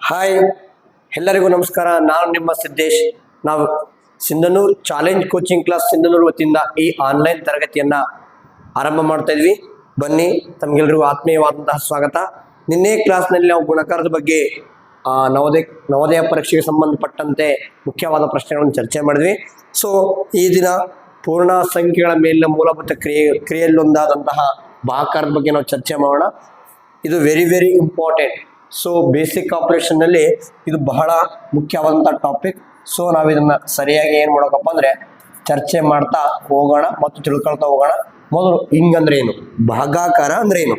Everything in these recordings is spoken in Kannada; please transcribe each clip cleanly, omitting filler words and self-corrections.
ಹಾಯ್, ಎಲ್ಲರಿಗೂ ನಮಸ್ಕಾರ. ನಾನು ನಿಮ್ಮ ಸಿದ್ದೇಶ್. ನಾವು Sindhanur challenge coaching class Sindhanur ವತಿಯಿಂದ ಈ ಆನ್ಲೈನ್ ತರಗತಿಯನ್ನ ಆರಂಭ ಮಾಡ್ತಾ ಇದ್ವಿ. ಬನ್ನಿ, ತಮಗೆಲ್ಲರಿಗೂ ಆತ್ಮೀಯವಾದಂತಹ ಸ್ವಾಗತ. ನಿನ್ನೆ ಕ್ಲಾಸ್ನಲ್ಲಿ ನಾವು ಗುಣಕಾರದ ಬಗ್ಗೆ ನವೋದಯ ಪರೀಕ್ಷೆಗೆ ಸಂಬಂಧಪಟ್ಟಂತೆ ಮುಖ್ಯವಾದ ಪ್ರಶ್ನೆಗಳನ್ನು ಚರ್ಚೆ ಮಾಡಿದ್ವಿ. ಸೊ ಈ ದಿನ ಪೂರ್ಣ ಸಂಖ್ಯೆಗಳ ಮೇಲಿನ ಮೂಲಭೂತ ಕ್ರಿಯೆಯಲ್ಲೊಂದಾದಂತಹ ಭಾಗಾಕಾರದ ಬಗ್ಗೆ ನಾವು ಚರ್ಚೆ ಮಾಡೋಣ. ಇದು ವೆರಿ ಇಂಪಾರ್ಟೆಂಟ್. ಸೊ ಬೇಸಿಕ್ ಆಪರೇಷನ್ನಲ್ಲಿ ಇದು ಬಹಳ ಮುಖ್ಯವಾದಂಥ ಟಾಪಿಕ್. ಸೊ ನಾವು ಇದನ್ನು ಸರಿಯಾಗಿ ಏನು ಮಾಡೋಕಪ್ಪ ಅಂದರೆ ಚರ್ಚೆ ಮಾಡ್ತಾ ಹೋಗೋಣ ಮತ್ತು ತಿಳ್ಕೊಳ್ತಾ ಹೋಗೋಣ. ಮೊದಲು ಹಿಂಗಂದ್ರೆ ಏನು, ಭಾಗಾಕಾರ ಅಂದ್ರೆ ಏನು?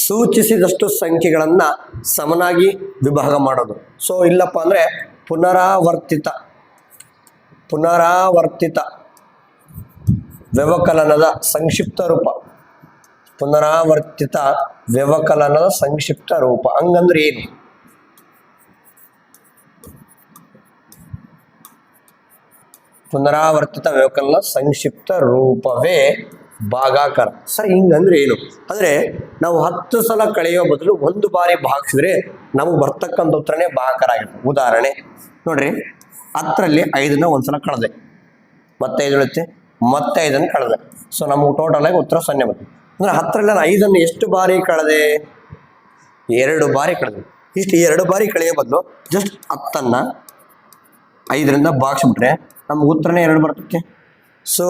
ಸೂಚಿಸಿದಷ್ಟು ಸಂಖ್ಯೆಗಳನ್ನು ಸಮನಾಗಿ ವಿಭಾಗ ಮಾಡೋದು. ಸೊ ಇಲ್ಲಪ್ಪ ಅಂದರೆ ಪುನರಾವರ್ತಿತ ವ್ಯವಕಲನದ ಸಂಕ್ಷಿಪ್ತ ರೂಪ. ಪುನರಾವರ್ತಿತ ವ್ಯವಕಲನದ ಸಂಕ್ಷಿಪ್ತ ರೂಪ ಹಂಗಂದ್ರೆ ಏನು? ಪುನರಾವರ್ತಿತ ವ್ಯವಕಲನ ಸಂಕ್ಷಿಪ್ತ ರೂಪವೇ ಭಾಗಾಕಾರ. ಸರ್ ಹಿಂಗಂದ್ರೆ ಏನು ಅಂದ್ರೆ, ನಾವು 10 ಸಲ ಕಳೆಯುವ ಬದಲು ಒಂದು ಬಾರಿ ಭಾಗಿಸಿದ್ರೆ ನಮಗೆ ಬರ್ತಕ್ಕಂಥ ಉತ್ತರನೇ ಭಾಗಾಕಾರ ಆಗಿರುತ್ತೆ. ಉದಾಹರಣೆ ನೋಡ್ರಿ, 10ರಲ್ಲಿ 5ನ್ನ ಒಂದ್ಸಲ ಕಳೆದೆ, ಮತ್ತೆ 5 ಉಳಿತೆ, ಮತ್ತೆ 5ನ್ನು ಕಳೆದೆ. ಸೊ ನಮಗೆ ಟೋಟಲ್ ಆಗಿ ಉತ್ತರ 0 ಬಂತು. ಅಂದ್ರೆ 10ರಲ್ಲಿ ನಾನು 5ನ್ನು ಎಷ್ಟು ಬಾರಿ ಕಳೆದೆ? 2 ಬಾರಿ ಕಳೆದೆ. ಇಷ್ಟು 2 ಬಾರಿ ಕಳೆಯೋ ಬದಲು ಜಸ್ಟ್ 10ನ್ನ 5ರಿಂದ ಭಾಗಿಸ್ಬಿಟ್ರೆ ನಮ್ಗೆ ಉತ್ತರನೇ 2 ಬರ್ತೈತೆ. ಸೊ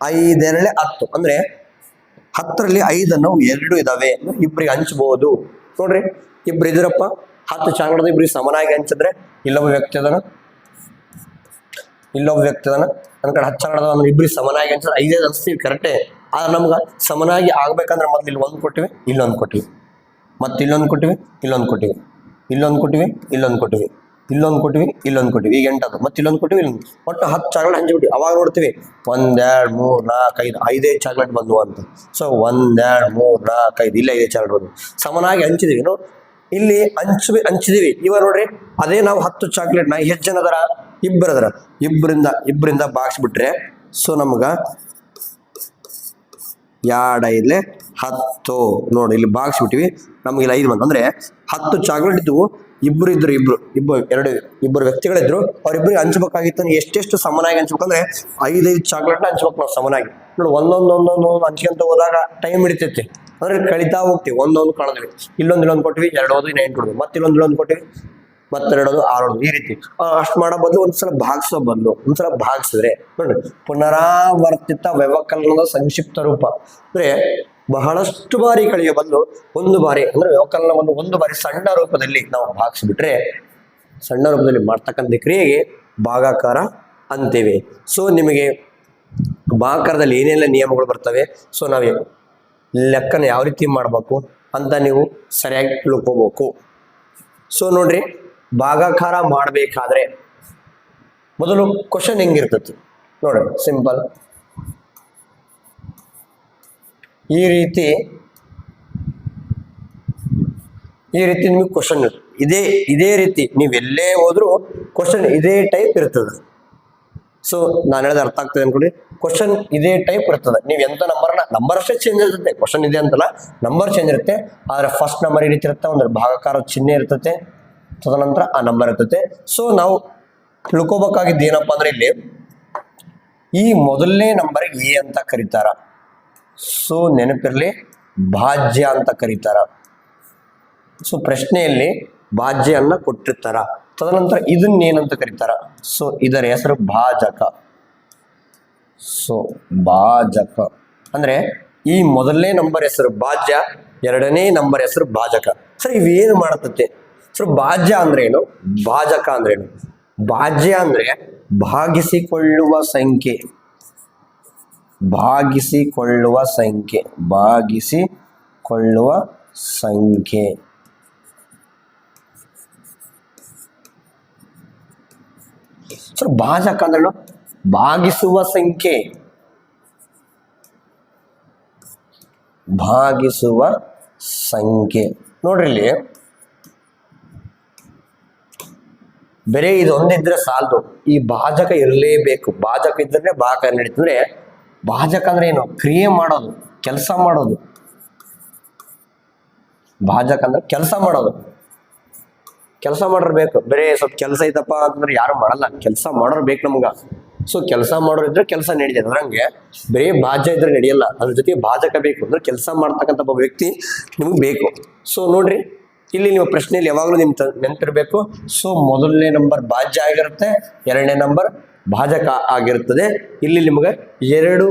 5 2 10 ಅಂದ್ರೆ 10ರಲ್ಲಿ 5ನ್ನು 2 ಇದಾವೆ, ಇಬ್ಬರಿಗೆ ಹಂಚ್ಬಹುದು. ನೋಡ್ರಿ, ಇಬ್ರು ಇದ್ರಪ್ಪ, 10 ಚಾಂಗಡದ ಇಬ್ರಿಗೆ ಸಮನಾಗಿ ಹಂಚಿದ್ರೆ ಇಲ್ಲೊಬ್ಬ ವ್ಯಕ್ತಿ ಅದನ್ನ ನನ್ನ ಕಡೆ 10 ಚಾಂಗಡದ ಅಂದ್ರೆ ಇಬ್ರಿಗೆ ಸಮನಾಗಿ ಹಂಚಿದ್ರೆ 5 ಅನಿಸ್ತೀವಿ, ಕರೆಕ್ಟೇ. ಆದ್ರೆ ನಮ್ಗೆ ಸಮನಾಗಿ ಆಗ್ಬೇಕಂದ್ರೆ ಮೊದ್ಲು ಇಲ್ಲಿ 1 ಕೊಟ್ಟಿವಿ, ಇಲ್ಲೊಂದು ಕೊಟ್ಟಿವಿ, ಮತ್ತೆ ಇಲ್ಲೊಂದು ಕೊಟ್ಟಿವಿ, ಇಲ್ಲೊಂದು ಕೊಟ್ಟಿವಿ, ಇಲ್ಲೊಂದು ಕೊಟ್ಟಿವಿ, ಇಲ್ಲೊಂದು ಕೊಟ್ಟಿವಿ, ಇಲ್ಲೊಂದು ಕೊಟ್ಟಿವಿ, ಇಲ್ಲೊಂದು ಕೊಟ್ಟಿವಿ, ಈಗ 8 ಅದು, ಮತ್ತೆ ಇಲ್ಲೊಂದು ಕೊಟ್ಟಿವಿ, ಇಲ್ಲೊಂದು, ಒಟ್ಟು 10 ಚಾಕ್ಲೇಟ್ ಹಂಚಿಬಿಟ್ಟಿವಿ. ಅವಾಗ ನೋಡ್ತೀವಿ 1 2 3 4 5 5 ಚಾಕ್ಲೇಟ್ ಬಂದ್ವು ಅಂತ. ಸೊ 1 2 3 4 5 ಇಲ್ಲ 5 ಚಾಕ್ಲೇಟ್ ಬಂದ್ವು, ಸಮನಾಗಿ ಹಂಚಿದೀವಿ. ನೋಡಿ ಇಲ್ಲಿ ಹಂಚಿದೀವಿ. ಇವಾಗ ನೋಡ್ರಿ, ಅದೇ ನಾವು 10 ಚಾಕ್ಲೇಟ್ನ ಎಷ್ಟು ಜನ ಅದರ? ಇಬ್ಬರದರ, ಇಬ್ಬರಿಂದ ಭಾಗಿಸ್ಬಿಟ್ರೆ ಸೊ ನಮ್ಗ 2 5 10 ನೋಡಿ, ಇಲ್ಲಿ ಭಾಗಿಸ್ಬಿಟ್ಟಿವಿ, ನಮ್ಗೆ ಇಲ್ಲಿ 5 ಬಂತು. ಅಂದ್ರೆ 10 ಚಾಕ್ಲೇಟ್ ಇದ್ವು, ಇಬ್ಬರು ವ್ಯಕ್ತಿಗಳಿದ್ರು, ಅವ್ರಿಬ್ರಿಗೆ ಹಂಚ್ಬೇಕಾಗಿತ್ತು. ಎಷ್ಟೆಷ್ಟು ಸಮನಾಗಿ ಹಂಚ್ಬೇಕಂದ್ರೆ 5 ಚಾಕ್ಲೇಟ್ನ ಹಂಚ್ಬೇಕು ನಾವು ಸಮನಾಗಿ. ನೋಡಿ, ಒಂದೊಂದು ಹಂಚ್ಕೊಂತ ಹೋದಾಗ ಟೈಮ್ ಹಿಡಿತೈತಿ, ಅಂದ್ರೆ ಕಳಿತಾ ಹೋಗ್ತೀವಿ. ಒಂದೊಂದು ಕಳೆದ್ವಿ, ಇಲ್ಲೊಂದು ಕೊಟ್ವಿ, 2 ಹೋದ್ವಿ, 9 ಕೊಡ್ವಿ, ಮತ್ತೆ ಇಲ್ಲೊಂದು ಕೊಟ್ವಿ, ಮತ್ತೆ 2 6 ಈ ರೀತಿ. ಅಷ್ಟು ಮಾಡೋ ಬದಲು ಒಂದ್ಸಲ ಭಾಗಿಸಿದ್ರೆ ನೋಡಿ, ಪುನರಾವರ್ತಿತ ವ್ಯವಕಲನದ ಸಂಕ್ಷಿಪ್ತ ರೂಪ ಅಂದ್ರೆ ಬಹಳಷ್ಟು ಬಾರಿ ಕಳೆಯೋ ಬದಲು ಒಂದು ಬಾರಿ ಅಂದ್ರೆ ವ್ಯವಕಲನವನ್ನು ಒಂದು ಬಾರಿ ಸಣ್ಣ ರೂಪದಲ್ಲಿ ನಾವು ಭಾಗಿಸಿಬಿಟ್ರೆ ಸಣ್ಣ ರೂಪದಲ್ಲಿ ಮಾಡ್ತಕ್ಕಂಥ ಕ್ರಿಯೆಗೆ ಭಾಗಾಕಾರ ಅಂತೀವಿ. ಸೊ ನಿಮಗೆ ಭಾಗಾಕಾರದಲ್ಲಿ ಏನೆಲ್ಲ ನಿಯಮಗಳು ಬರ್ತವೆ, ಸೊ ನಾವು ಲೆಕ್ಕನ ಯಾವ ರೀತಿ ಮಾಡಬೇಕು ಅಂತ ನೀವು ಸರಿಯಾಗಿ ತಿಳ್ಕೋಬೇಕು. ಸೊ ನೋಡ್ರಿ, ಭಾಗಾಕಾರ ಮಾಡಬೇಕಾದ್ರೆ ಮೊದಲು ಕ್ವಶನ್ ಹೆಂಗಿರ್ತತಿ ನೋಡ್ರಿ, ಸಿಂಪಲ್. ಈ ರೀತಿ ನಿಮಗೆ ಕ್ವಶನ್ ಇದೇ ರೀತಿ ನೀವೆಲ್ಲೇ ಹೋದ್ರೂ ಕ್ವಶನ್ ಇದೇ ಟೈಪ್ ಇರ್ತದೆ. ಸೊ ನಾನು ಹೇಳೋದು ಅರ್ಥ ಆಗ್ತದೆ ಅನ್ಕೊಳ್ಳಿ. ಕ್ವಶನ್ ಇದೇ ಟೈಪ್ ಇರ್ತದೆ. ನೀವು ಎಂತ ನಂಬರ್ ಅಷ್ಟೇ ಚೇಂಜ್ ಇರ್ತದೆ. ಕ್ವಶನ್ ಇದೆ ಅಂತಲ್ಲ, ನಂಬರ್ ಚೇಂಜ್ ಇರುತ್ತೆ. ಆದ್ರೆ ಫಸ್ಟ್ ನಂಬರ್ ಈ ರೀತಿ ಇರುತ್ತೆ, ಒಂದು ಭಾಗಾಕಾರ ಚಿಹ್ನೆ ಇರ್ತದೆ, ತದನಂತರ ಆ ನಂಬರ್ ಇರ್ತದೆ. ಸೊ ನಾವು ತಿಳ್ಕೊಬೇಕಾಗಿದ್ದು ಏನಪ್ಪಾ ಅಂದ್ರೆ, ಇಲ್ಲಿ ಈ ಮೊದಲನೇ ನಂಬರ್ ಎ ಅಂತ ಕರೀತಾರ. ಸೊ ನೆನಪಿರ್ಲಿ, ಭಾಜ್ಯ ಅಂತ ಕರೀತಾರ. ಸೊ ಪ್ರಶ್ನೆಯಲ್ಲಿ ಭಾಜ್ಯನ್ನ ಕೊಟ್ಟಿರ್ತಾರ. ತದನಂತರ ಇದನ್ನ ಏನಂತ ಕರೀತಾರ? ಸೊ ಇದರ ಹೆಸರು ಭಾಜಕ. ಸೊ ಭಾಜಕ ಅಂದ್ರೆ ಈ ಮೊದಲನೇ ನಂಬರ್ ಹೆಸರು ಭಾಜ್ಯ, ಎರಡನೇ ನಂಬರ್ ಹೆಸರು ಭಾಜಕ. ಸರ್ ಇವೇನು ಮಾಡತೈತೆ? ಸೊ ಭಾಜ್ಯ ಅಂದ್ರೆ ಏನು, ಭಾಜಕ ಅಂದ್ರೆ ಏನು? ಭಾಜ್ಯ ಅಂದ್ರೆ ಭಾಗಿಸಿಕೊಳ್ಳುವ ಸಂಖ್ಯೆ, ಭಾಗಿಸಿಕೊಳ್ಳುವ ಸಂಖ್ಯೆ. ಸೊ ಭಾಜಕ ಅಂದ್ರೆ ಭಾಗಿಸುವ ಸಂಖ್ಯೆ, ನೋಡ್ರಿ ಇಲ್ಲಿ ಬೇರೆ ಇದೊಂದಿದ್ರೆ ಸಾಲದು, ಈ ಭಾಜಕ ಇರಲೇಬೇಕು. ಭಾಜಕ ಇದ್ರೆ ಭಾಗ ನಡೀತಂದ್ರೆ, ಭಾಜಕ ಅಂದ್ರೆ ಏನು? ಕ್ರಿಯೆ ಮಾಡೋದು, ಕೆಲಸ ಮಾಡೋದು. ಭಾಜಕ ಅಂದ್ರೆ ಕೆಲಸ ಮಾಡೋದು. ಕೆಲಸ ಮಾಡೋರು ಬೇಕು. ಬೇರೆ ಸ್ವಲ್ಪ ಕೆಲಸ ಐತಪ್ಪ ಅಂತಂದ್ರೆ ಯಾರು ಮಾಡಲ್ಲ, ಕೆಲಸ ಮಾಡೋರು ಬೇಕು ನಮ್ಗ. ಸೊ ಕೆಲಸ ಮಾಡೋರು ಇದ್ರೆ ಕೆಲಸ ನಡೀತದೆ. ಅದ್ರಂಗೆ ಬರೀ ಭಾಜ್ಯ ಇದ್ರೆ ನಡೆಯಲ್ಲ, ಅದ್ರ ಜೊತೆ ಭಾಜಕ ಬೇಕು. ಅಂದ್ರೆ ಕೆಲಸ ಮಾಡ್ತಕ್ಕಂಥ ಒಬ್ಬ ವ್ಯಕ್ತಿ ನಿಮ್ಗೆ ಬೇಕು. ಸೊ ನೋಡ್ರಿ, ಇಲ್ಲಿ ನಿಮ್ಮ ಪ್ರಶ್ನೆಯಲ್ಲಿ ಯಾವಾಗಲೂ ನಿಮ್ ನೆನಪಿರ್ಬೇಕು. ಸೊ ಮೊದಲನೇ ನಂಬರ್ ಭಾಜ್ಯ ಆಗಿರುತ್ತೆ, ಎರಡನೇ ನಂಬರ್ ಭಾಜಕ ಆಗಿರುತ್ತದೆ. ಇಲ್ಲಿ ನಿಮ್ಗೆ ಎರಡು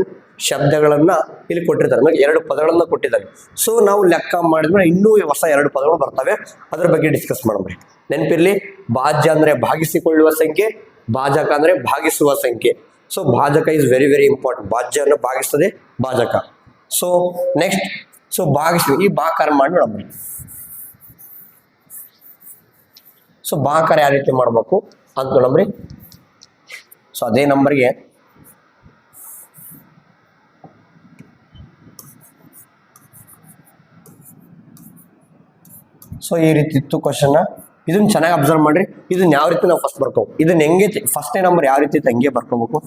ಶಬ್ದಗಳನ್ನ ಇಲ್ಲಿ ಕೊಟ್ಟಿರ್ತಾರೆ, ಅಂದ್ರೆ ಎರಡು ಪದಗಳನ್ನ ಕೊಟ್ಟಿದ್ದಾರೆ. ಸೊ ನಾವು ಲೆಕ್ಕ ಮಾಡಿದ್ರೆ ಇನ್ನೂ ಹೊಸ ಎರಡು ಪದಗಳು ಬರ್ತವೆ, ಅದ್ರ ಬಗ್ಗೆ ಡಿಸ್ಕಸ್ ಮಾಡೋಣ. ನೆನಪಿರ್ಲಿ, ಭಾಜ್ಯ ಅಂದ್ರೆ ಭಾಗಿಸಿಕೊಳ್ಳುವ ಸಂಖ್ಯೆ, ಭಾಜಕ ಅಂದ್ರೆ ಭಾಗಿಸುವ ಸಂಖ್ಯೆ. ಸೊ ಭಾಜಕ ಇಸ್ ವೆರಿ ವೆರಿ ಇಂಪಾರ್ಟೆಂಟ್. ಭಾಜ್ಯವನ್ನು ಭಾಗಿಸ್ತದೆ ಭಾಜಕ. ಸೊ ನೆಕ್ಸ್ಟ್, ಸೊ ಭಾಗಿಸಿ ಈ ಭಾಕಾರ ಮಾಡಿ ನೋಡೋಣ. ಸೊ ಭಾಕಾರ ಯಾವ ರೀತಿ ಮಾಡ್ಬೇಕು ಅಂತ ನೋಡಮ್ರಿ. ಸೊ ಅದೇ ನಂಬರ್ಗೆ ಸೊ ಈ ರೀತಿ ಇತ್ತು ಕ್ವಶನ್. ಇದನ್ನ ಚೆನ್ನಾಗಿ ಅಬ್ಸರ್ವ್ ಮಾಡ್ರಿ. ಇದನ್ನ ಯಾವ ರೀತಿ ನಾವು ಫಸ್ಟ್ ಬರ್ಕೋಬೇಕು, ಇದನ್ನ ಹೆಂಗೆ ಫಸ್ಟ್ನೇ ನಂಬರ್ ಯಾವ ರೀತಿ ಹಂಗೆ ಬರ್ಕೋಬೇಕು.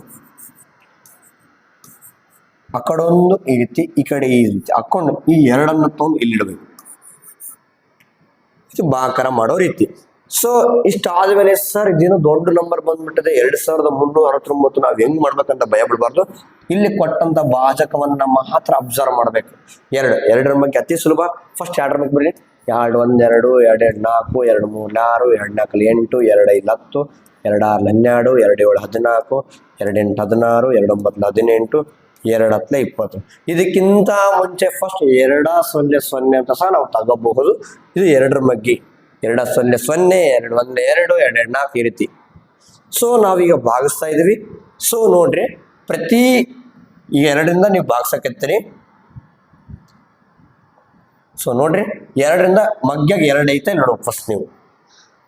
ಆ ಕಡೆ ಒಂದು ಈ ರೀತಿ, ಈ ಕಡೆ ಈ ರೀತಿ ಹಾಕೊಂಡು ಈ ಎರಡನ್ನ ತಗೊಂಡು ಇಲ್ಲಿ ಇಡಬೇಕು. ಇದು ಭಾಕಾರ ಮಾಡೋ ರೀತಿ. ಸೊ ಇಷ್ಟ ಆದ್ಮೇಲೆ ಸರ್ ಇದೇನೋ ದೊಡ್ಡ ನಂಬರ್ ಬಂದ್ಬಿಟ್ಟಿದೆ 2369, ನಾವ್ ಹೆಂಗ್ ಮಾಡ್ಬೇಕಂತ ಭಯ ಬಿಡಬಾರ್ದು. ಇಲ್ಲಿ ಕೊಟ್ಟಂತ ಭಾಜಕವನ್ನ ಮಾತ್ರ ಅಬ್ಸರ್ವ್ ಮಾಡ್ಬೇಕು. ಎರಡರ ಬಗ್ಗೆ ಅತಿ ಸುಲಭ. ಫಸ್ಟ್ ಎರಡರ ಬಗ್ಗೆ ಬರ್ರಿ. 2 1 2 2 2 4 2 3 6 2 4 8 2 5 10 2 6 12 2 7 14 2 8 16 2 9 18 2 10 20. ಇದಕ್ಕಿಂತ ಮುಂಚೆ ಫಸ್ಟ್ 2 0 0 ಅಂತ ಸಹ ನಾವು ತಗೋಬಹುದು. ಇದು ಎರಡರ ಬಗ್ಗೆ 2 0 0 2 1 2 2 2 4 ಈ ರೀತಿ. ಸೊ ನಾವೀಗ ಭಾಗಿಸ್ತಾ ಇದೀವಿ. ಸೊ ನೋಡ್ರಿ, ಪ್ರತಿ ಈ ಎರಡರಿಂದ ನೀವು ಭಾಗಿಸಕತ್ತೀರಿ. ಸೊ ನೋಡ್ರಿ, ಎರಡರಿಂದ ಮಗ್ಯಾಗ 2 ಐತೆ ನೋಡ್ಬೇಕು. ಫಸ್ಟ್ ನೀವು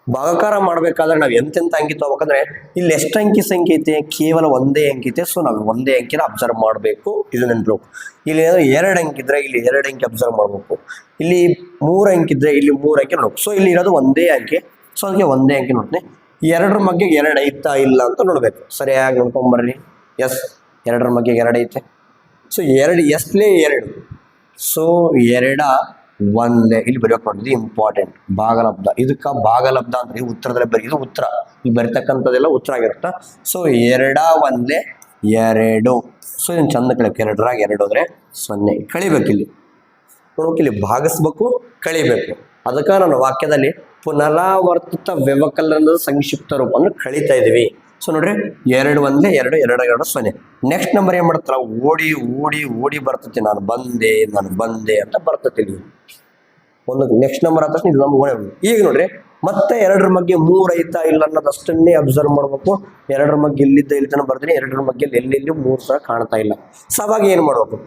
ಭಾಗಾಕಾರ ಮಾಡ್ಬೇಕಾದ್ರೆ ನಾವು ಎಂತೆಂತ ಅಂಕಿ ತಗೋಬೇಕಂದ್ರೆ, ಇಲ್ಲಿ ಎಷ್ಟು ಅಂಕಿ ಸಂಖ್ಯೆ ಐತೆ, ಕೇವಲ ಒಂದೇ ಅಂಕಿ ಐತೆ. ಸೊ ನಾವು ಒಂದೇ ಅಂಕಿನ ಅಬ್ಸರ್ವ್ ಮಾಡಬೇಕು. ಇದು ನೆನ್ಬೇಕು. ಇಲ್ಲಿ ಏನಾದ್ರು 2 ಅಂಕಿ ಇದ್ರೆ ಇಲ್ಲಿ 2 ಅಂಕಿ ಅಬ್ಸರ್ವ್ ಮಾಡ್ಬೇಕು. ಇಲ್ಲಿ 3 ಅಂಕಿ ಇದ್ರೆ ಇಲ್ಲಿ 3 ಅಂಕಿ ನೋಡ್ಬೇಕು. ಸೊ ಇಲ್ಲಿ ಇರೋದು ಒಂದೇ ಅಂಕಿ. ಸೊ ಅದಕ್ಕೆ ಒಂದೇ ಅಂಕಿ ನೋಡ್ತೀನಿ. ಎರಡರ ಬಗ್ಗೆ 2 ಐತಾ ಇಲ್ಲ ಅಂತ ನೋಡ್ಬೇಕು. ಸರಿಯಾಗಿ ನೋಡ್ಕೊಂಬರ್ರಿ. ಎಸ್, ಎರಡರ ಬಗ್ಗೆ 2 ಐತೆ. ಸೊ 2 ಎಸ್ಲೇ 2. ಸೊ 2 ಒಂದೇ ಇಲ್ಲಿ ಬರೆಯೋಕೆ ಮಾಡಿದ್ವಿ. ಇಂಪಾರ್ಟೆಂಟ್ ಭಾಗಲಬ್ಧ. ಇದಕ್ಕ ಭಾಗಲಬ್ಧ ಅಂದ್ರೆ ಉತ್ತರದಲ್ಲಿ ಬರೀ, ಇದು ಉತ್ತರ. ಇಲ್ಲಿ ಬರೀತಕ್ಕಂಥದ್ದೆಲ್ಲ ಉತ್ತರ ಆಗಿರುತ್ತ. ಸೊ 2 1 2. ಸೊ ಇದನ್ನ ಚಂದ ಕಳಿಬೇಕು. 2ರಾಗ 2 ಹೋದ್ರೆ 0 ಕಳಿಬೇಕು. ಇಲ್ಲಿ ನೋಡ್ಬೇಕು, ಇಲ್ಲಿ ಭಾಗಿಸ್ಬೇಕು, ಕಳಿಬೇಕು. ಅದಕ್ಕೆ ನಾನು ವಾಕ್ಯದಲ್ಲಿ ಪುನರಾವರ್ತಿತ ವ್ಯವಕಲನದ ಸಂಕ್ಷಿಪ್ತ ರೂಪ ಅಂದ್ರೆ ಕಳಿತಾ ಇದೀವಿ. ಸೊ ನೋಡ್ರಿ, 2 1 2 2 2 0. ನೆಕ್ಸ್ಟ್ ನಂಬರ್ ಏನ್ ಮಾಡ್ತಾರ, ಓಡಿ ಓಡಿ ಓಡಿ ಬರ್ತತಿ. ನಾನು ಬಂದೆ ಅಂತ ಬರ್ತತಿ. ಇಲ್ಲಿ ಒಂದು ನೆಕ್ಸ್ಟ್ ನಂಬರ್ ಆದ ತಕ್ಷಣ ಇದು ನಮ್ಗೆ ಈಗ ನೋಡ್ರಿ, ಮತ್ತೆ 2ರ ಬಗ್ಗೆ 3 ಐತಾ ಇಲ್ಲ ಅನ್ನೋದಷ್ಟನ್ನೇ ಅಬ್ಸರ್ವ್ ಮಾಡ್ಬೇಕು. 2ರ ಬಗ್ಗೆ ಇಲ್ಲಿದ್ದ ಇಲ್ಲಿ ತನಕ ಬರ್ತೀನಿ, 2ರ ಬಗ್ಗೆ ಎಲ್ಲೆಲ್ಲಿ 3 ಸಹ ಕಾಣ್ತಾ ಇಲ್ಲ. ಸೊ ಅವಾಗ ಏನ್ ಮಾಡ್ಬೇಕು,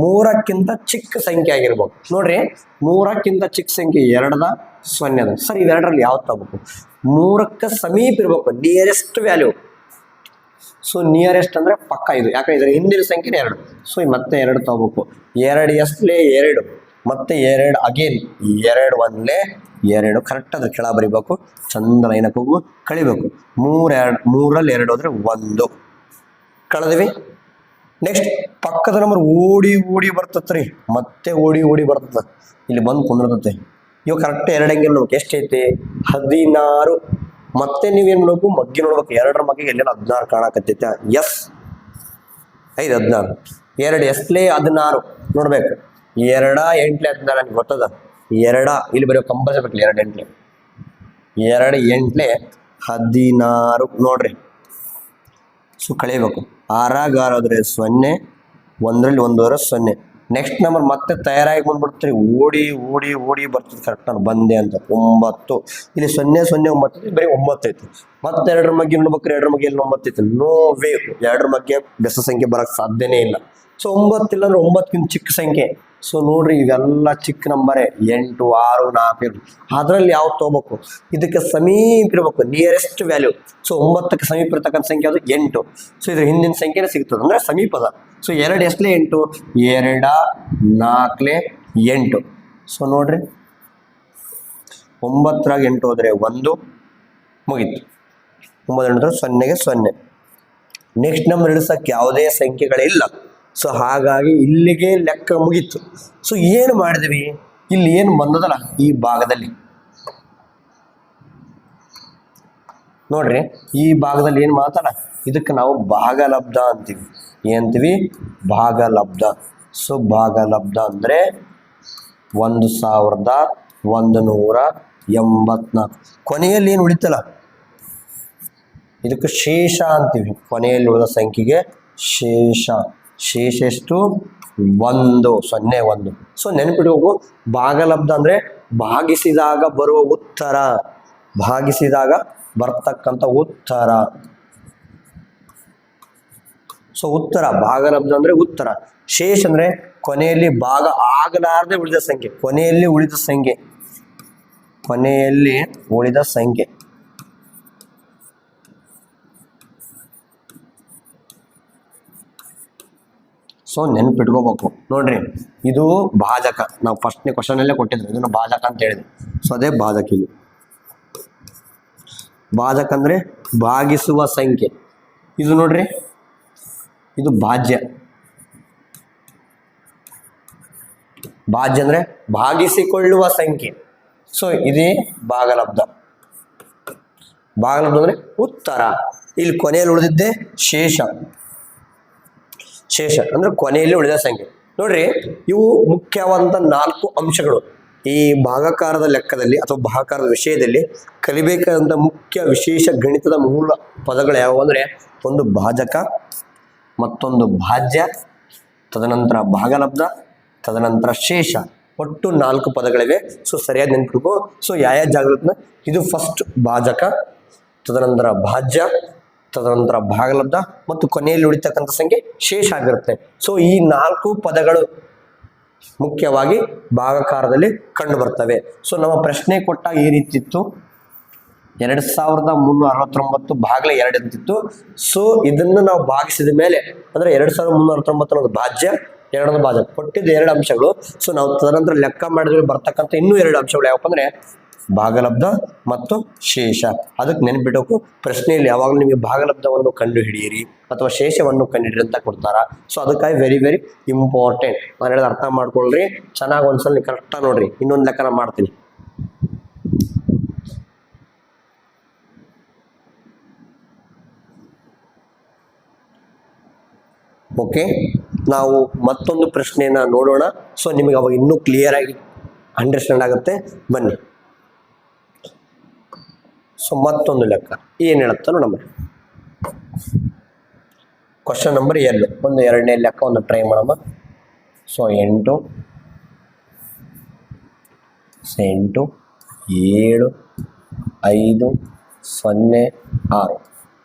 3ಕ್ಕಿಂತ ಚಿಕ್ಕ ಸಂಖ್ಯೆ ಆಗಿರ್ಬೇಕು. ನೋಡ್ರಿ, 3ಕ್ಕಿಂತ ಚಿಕ್ಕ ಸಂಖ್ಯೆ 2ದ 0ದ. ಸರ್ ಇವೆರಡರಲ್ಲಿ ಯಾವ್ದು ತಗೋಬೇಕು, 3ಕ್ಕೆ ಸಮೀಪ ಇರ್ಬೇಕು, ನಿಯರೆಸ್ಟ್ ವ್ಯಾಲ್ಯೂ. ಸೊ ನಿಯರೆಸ್ಟ್ ಅಂದ್ರೆ ಪಕ್ಕ ಇದು, ಯಾಕಂದ್ರೆ ಇದ್ರ ಹಿಂದಿನ ಸಂಖ್ಯೆ 2. ಸೊ ಮತ್ತೆ 2 ತಗೋಬೇಕು. 2 ಎಸ್ಲೇ 2, ಮತ್ತೆ 2 ಅಗೇನ್ 2 1 2 ಕರೆಕ್ಟ್ ಅದ್ರ ಕೆಳ ಬರಿಬೇಕು. ಚಂದ ಲೈನಕ್ಕೆ ಹೋಗು, ಕಳಿಬೇಕು. 3ರಲ್ಲಿ 2 ಹೋದ್ರೆ 1 ಕಳೆದ್ವಿ. ನೆಕ್ಸ್ಟ್ ಪಕ್ಕದ ನಂಬರ್ ಓಡಿ ಓಡಿ ಬರ್ತತ್ರಿ, ಮತ್ತೆ ಓಡಿ ಓಡಿ ಬರ್ತದ. ಇಲ್ಲಿ ಬಂದು ಕುಂದಿರ್ತತೆ. ಇವಾಗ ಕರೆಕ್ಟ್ 2 ಅಂಗಿ ನೋಡ್ಬೇಕು. ಎಷ್ಟೈತಿ, 16. ಮತ್ತೆ ನೀವೇನ್ ನೋಡ್ಬೇಕು, ಮಗ್ಗಿ ನೋಡ್ಬೇಕು. 2ರ ಮಗ್ಗಿಗೆ ಎಲ್ಲೆಲ್ಲ 16 ಕಾಣಕತ್ತೈತೆ. ಎಸ್ 5 16. 2 ಎಸ್ಲೇ 16 ನೋಡ್ಬೇಕು. 2 8 16 ನನಗೆ ಗೊತ್ತದ. 2 ಇಲ್ಲಿ ಬರೀ ಕಂಪಲ್ಸರಿ ಬೇಕು. 2 8 2 8 16 ನೋಡ್ರಿ. ಸೊ ಕಳಿಬೇಕು. 6 6 ಹೋದ್ರೆ 0, 1ರಲ್ಲಿ 1 ಹೋದ್ರೆ 0. ನೆಕ್ಸ್ಟ್ ನಂಬರ್ ಮತ್ತೆ ತಯಾರಾಗಿ ಬಂದ್ಬಿಡ್ತೀರಿ. ಓಡಿ ಓಡಿ ಓಡಿ ಬರ್ತದೆ. ಕರೆಕ್ಟ್ ನಾನು ಬಂದೆ ಅಂತ 9. ಇಲ್ಲಿ 0 0 9 ಬರೀ 9 ಐತಿ. ಮತ್ತೆ 2ರ ಬಗ್ಗೆ ನೋಡ್ಬೇಕ್ರಿ. 2ರ ಬಗ್ಗೆ ಎಲ್ಲಿ 9 ಐತಿ, ನೋ ವೇ. 2ರ ಬಗ್ಗೆ ಬೆಸ ಸಂಖ್ಯೆ ಬರಕ್ ಸಾಧ್ಯನೇ ಇಲ್ಲ. ಸೊ 9 ಇಲ್ಲ ಅಂದ್ರೆ 9ಕ್ಕಿಂತ ಚಿಕ್ಕ ಸಂಖ್ಯೆ. ಸೊ ನೋಡ್ರಿ, ಇವೆಲ್ಲ ಚಿಕ್ಕ ನಂಬರೇ. 8 6 4 ಅದ್ರಲ್ಲಿ ಯಾವ್ದು ತಗೋಬೇಕು, ಇದಕ್ಕೆ ಸಮೀಪ ಇರ್ಬೇಕು, ನಿಯರೆಸ್ಟ್ ವ್ಯಾಲ್ಯೂ. ಸೊ 9ಕ್ಕೆ ಸಮೀಪ ಇರ್ತಕ್ಕಂಥ ಸಂಖ್ಯೆ ಅದು 8. ಸೊ ಇದ್ರ ಹಿಂದಿನ ಸಂಖ್ಯೆನೇ ಸಿಗ್ತದೆ, ಅಂದ್ರೆ ಸಮೀಪದ. ಸೊ 2 ಎಸ್ಲೇ 8, 2 4 8. ಸೊ ನೋಡ್ರಿ, 9ರಾಗ 8 ಹೋದ್ರೆ 1 ಮುಗೀತು. 9 8 0ಗೆ 0. ನೆಕ್ಸ್ಟ್ ನಂಬರ್ ಇಳಿಸಕ್ಕೆ ಯಾವುದೇ ಸಂಖ್ಯೆಗಳಿಲ್ಲ. ಸೊ ಹಾಗಾಗಿ ಇಲ್ಲಿಗೆ ಲೆಕ್ಕ ಮುಗೀತು. ಸೊ ಏನು ಮಾಡಿದ್ವಿ, ಇಲ್ಲಿ ಏನು ಬಂದದಲ್ಲ ಈ ಭಾಗದಲ್ಲಿ ನೋಡ್ರಿ ಈ ಭಾಗದಲ್ಲಿ ಏನು ಮಾತಾಡ ಇದಕ್ಕೆ ನಾವು ಭಾಗಲಬ್ಧ ಅಂತೀವಿ. ಏನಂತೀವಿ? ಭಾಗಲಬ್ಧ. ಸೊ ಭಾಗಲಬ್ಧ ಅಂದರೆ 1184. ಕೊನೆಯಲ್ಲಿ ಏನು ಉಳಿತಲ್ಲ ಇದಕ್ಕೆ ಶೇಷ ಅಂತೀವಿ. ಕೊನೆಯಲ್ಲಿ ಉಳಿದ ಸಂಖ್ಯೆಗೆ ಶೇಷ. ಶೇಷ ಎಷ್ಟು? 1. ಸೊ ನೆನಪಿಡಬೇಕು, ಭಾಗಲಬ್ಧ ಅಂದರೆ ಭಾಗಿಸಿದಾಗ ಬರುವ ಉತ್ತರ, ಭಾಗಿಸಿದಾಗ ಬರ್ತಕ್ಕಂಥ ಉತ್ತರ. ಸೊ ಉತ್ತರ ಭಾಗಲಬ್ಧ ಅಂದರೆ ಉತ್ತರ. ಶೇಷ ಅಂದರೆ ಕೊನೆಯಲ್ಲಿ ಭಾಗ ಆಗಲಾರದೆ ಉಳಿದ ಸಂಖ್ಯೆ, ಕೊನೆಯಲ್ಲಿ ಉಳಿದ ಸಂಖ್ಯೆ, ಕೊನೆಯಲ್ಲಿ ಉಳಿದ ಸಂಖ್ಯೆ. ಸೊ ನೆನ್ಪಿಟ್ಕೋಬೇಕು. ನೋಡ್ರಿ ಇದು ಭಾಜಕ. ನಾವು ಫಸ್ಟ್ನೇ ಕ್ವಶನಲ್ಲೇ ಕೊಟ್ಟಿದ್ರು ಇದನ್ನು ಭಾಜಕ ಅಂತ ಹೇಳಿದ್ವಿ. ಸೊ ಅದೇ ಭಾಜಕ. ಇಲ್ಲಿ ಭಾಜಕ ಅಂದರೆ ಭಾಗಿಸುವ ಸಂಖ್ಯೆ. ಇದು ನೋಡ್ರಿ ಇದು ಭಾಜ್ಯ. ಭಾಜ್ಯ ಅಂದರೆ ಭಾಗಿಸಿಕೊಳ್ಳುವ ಸಂಖ್ಯೆ. ಸೊ ಇದೇ ಭಾಗಲಬ್ಧ. ಭಾಗಲಬ್ಧ ಅಂದರೆ ಉತ್ತರ. ಇಲ್ಲಿ ಕೊನೆಯಲ್ಲಿ ಉಳಿದಿದ್ದೇ ಶೇಷ. ಶೇಷ ಅಂದ್ರೆ ಕೊನೆಯಲ್ಲಿ ಉಳಿದ ಸಂಖ್ಯೆ. ನೋಡ್ರಿ ಇವು ಮುಖ್ಯವಾದಂಥ 4 ಅಂಶಗಳು ಈ ಭಾಗಾಕಾರದ ಲೆಕ್ಕದಲ್ಲಿ ಅಥವಾ ಭಾಗಾಕಾರದ ವಿಷಯದಲ್ಲಿ ಕಲಿಬೇಕಾದಂಥ ಮುಖ್ಯ ವಿಶೇಷ ಗಣಿತದ ಮೂಲ ಪದಗಳು ಯಾವುವು ಅಂದರೆ ಒಂದು ಭಾಜಕ, ಮತ್ತೊಂದು ಭಾಜ್ಯ, ತದನಂತರ ಭಾಗಲಬ್ಧ, ತದನಂತರ ಶೇಷ. ಒಟ್ಟು 4 ಪದಗಳಿವೆ. ಸೊ ಸರಿಯಾಗಿ ನೆನ್ಪಿಟ್ಕೋ. ಸೊ ಯಾವ ಜಾಗದಲ್ಲಿ ಇದು ಫಸ್ಟ್ ಭಾಜಕ, ತದನಂತರ ಭಾಜ್ಯ, ತದನಂತರ ಭಾಗಲಬ್ಧ ಮತ್ತು ಕೊನೆಯಲ್ಲಿ ಉಳಿತಕ್ಕಂಥ ಸಂಖ್ಯೆ ಶೇಷ ಆಗಿರುತ್ತೆ. ಸೊ ಈ 4 ಪದಗಳು ಮುಖ್ಯವಾಗಿ ಭಾಗಾಕಾರದಲ್ಲಿ ಕಂಡು ಬರ್ತವೆ. ಸೊ ನಮ್ಮ ಪ್ರಶ್ನೆ ಕೊಟ್ಟಾಗ ಈ ರೀತಿ ಇತ್ತು, 2369 ಭಾಗಲೇ 2 ಅಂತಿತ್ತು. ಸೊ ಇದನ್ನು ನಾವು ಭಾಗಿಸಿದ ಮೇಲೆ ಅಂದರೆ 2369 ಅನ್ನೋದು ಭಾಜ್ಯ, 2 ಭಾಜಕ ಕೊಟ್ಟಿದ್ದು 2 ಅಂಶಗಳು. ಸೊ ನಾವು ತದನಂತರ ಲೆಕ್ಕ ಮಾಡಿದ್ರೆ ಬರ್ತಕ್ಕಂಥ ಇನ್ನೂ 2 ಅಂಶಗಳು ಯಾವಪ್ಪ ಅಂದರೆ ಭಾಗಲಬ್ಧ ಮತ್ತು ಶೇಷ. ಅದಕ್ಕೆ ನೆನಪಿಡಬೇಕು, ಪ್ರಶ್ನೆಯಲ್ಲಿ ಯಾವಾಗಲೂ ನಿಮಗೆ ಭಾಗಲಬ್ಧವನ್ನು ಕಂಡು ಹಿಡಿಯಿರಿ ಅಥವಾ ಶೇಷವನ್ನು ಕಂಡುಹಿಡಿರಿ ಅಂತ ಕೊಡ್ತಾರ. ಸೊ ಅದಕ್ಕಾಗಿ ವೆರಿ ವೆರಿ ಇಂಪಾರ್ಟೆಂಟ್. ನಾನು ಹೇಳೋದು ಅರ್ಥ ಮಾಡ್ಕೊಳ್ರಿ, ಚೆನ್ನಾಗಿ ಒಂದ್ಸಲ ಕರೆಕ್ಟಾಗಿ ನೋಡ್ರಿ. ಇನ್ನೊಂದು ಲೆಕ್ಕನ ಮಾಡ್ತೀನಿ. ಓಕೆ, ನಾವು ಮತ್ತೊಂದು ಪ್ರಶ್ನೆಯನ್ನು ನೋಡೋಣ. ಸೊ ನಿಮಗೆ ಅವಾಗ ಇನ್ನೂ ಕ್ಲಿಯರ್ ಆಗಿ ಅಂಡರ್ಸ್ಟ್ಯಾಂಡ್ ಆಗುತ್ತೆ. ಬನ್ನಿ. ಸೊ ಮತ್ತೊಂದು ಲೆಕ್ಕ ಏನು ಹೇಳುತ್ತೆ ನೋಡಮ್ಮ. ಕ್ವಶನ್ ನಂಬರ್ 2 ಒಂದು 2ನೇ ಲೆಕ್ಕ ಒಂದು ಟ್ರೈ ಮಾಡಮ್ಮ. ಸೊ 8 7 5 0 6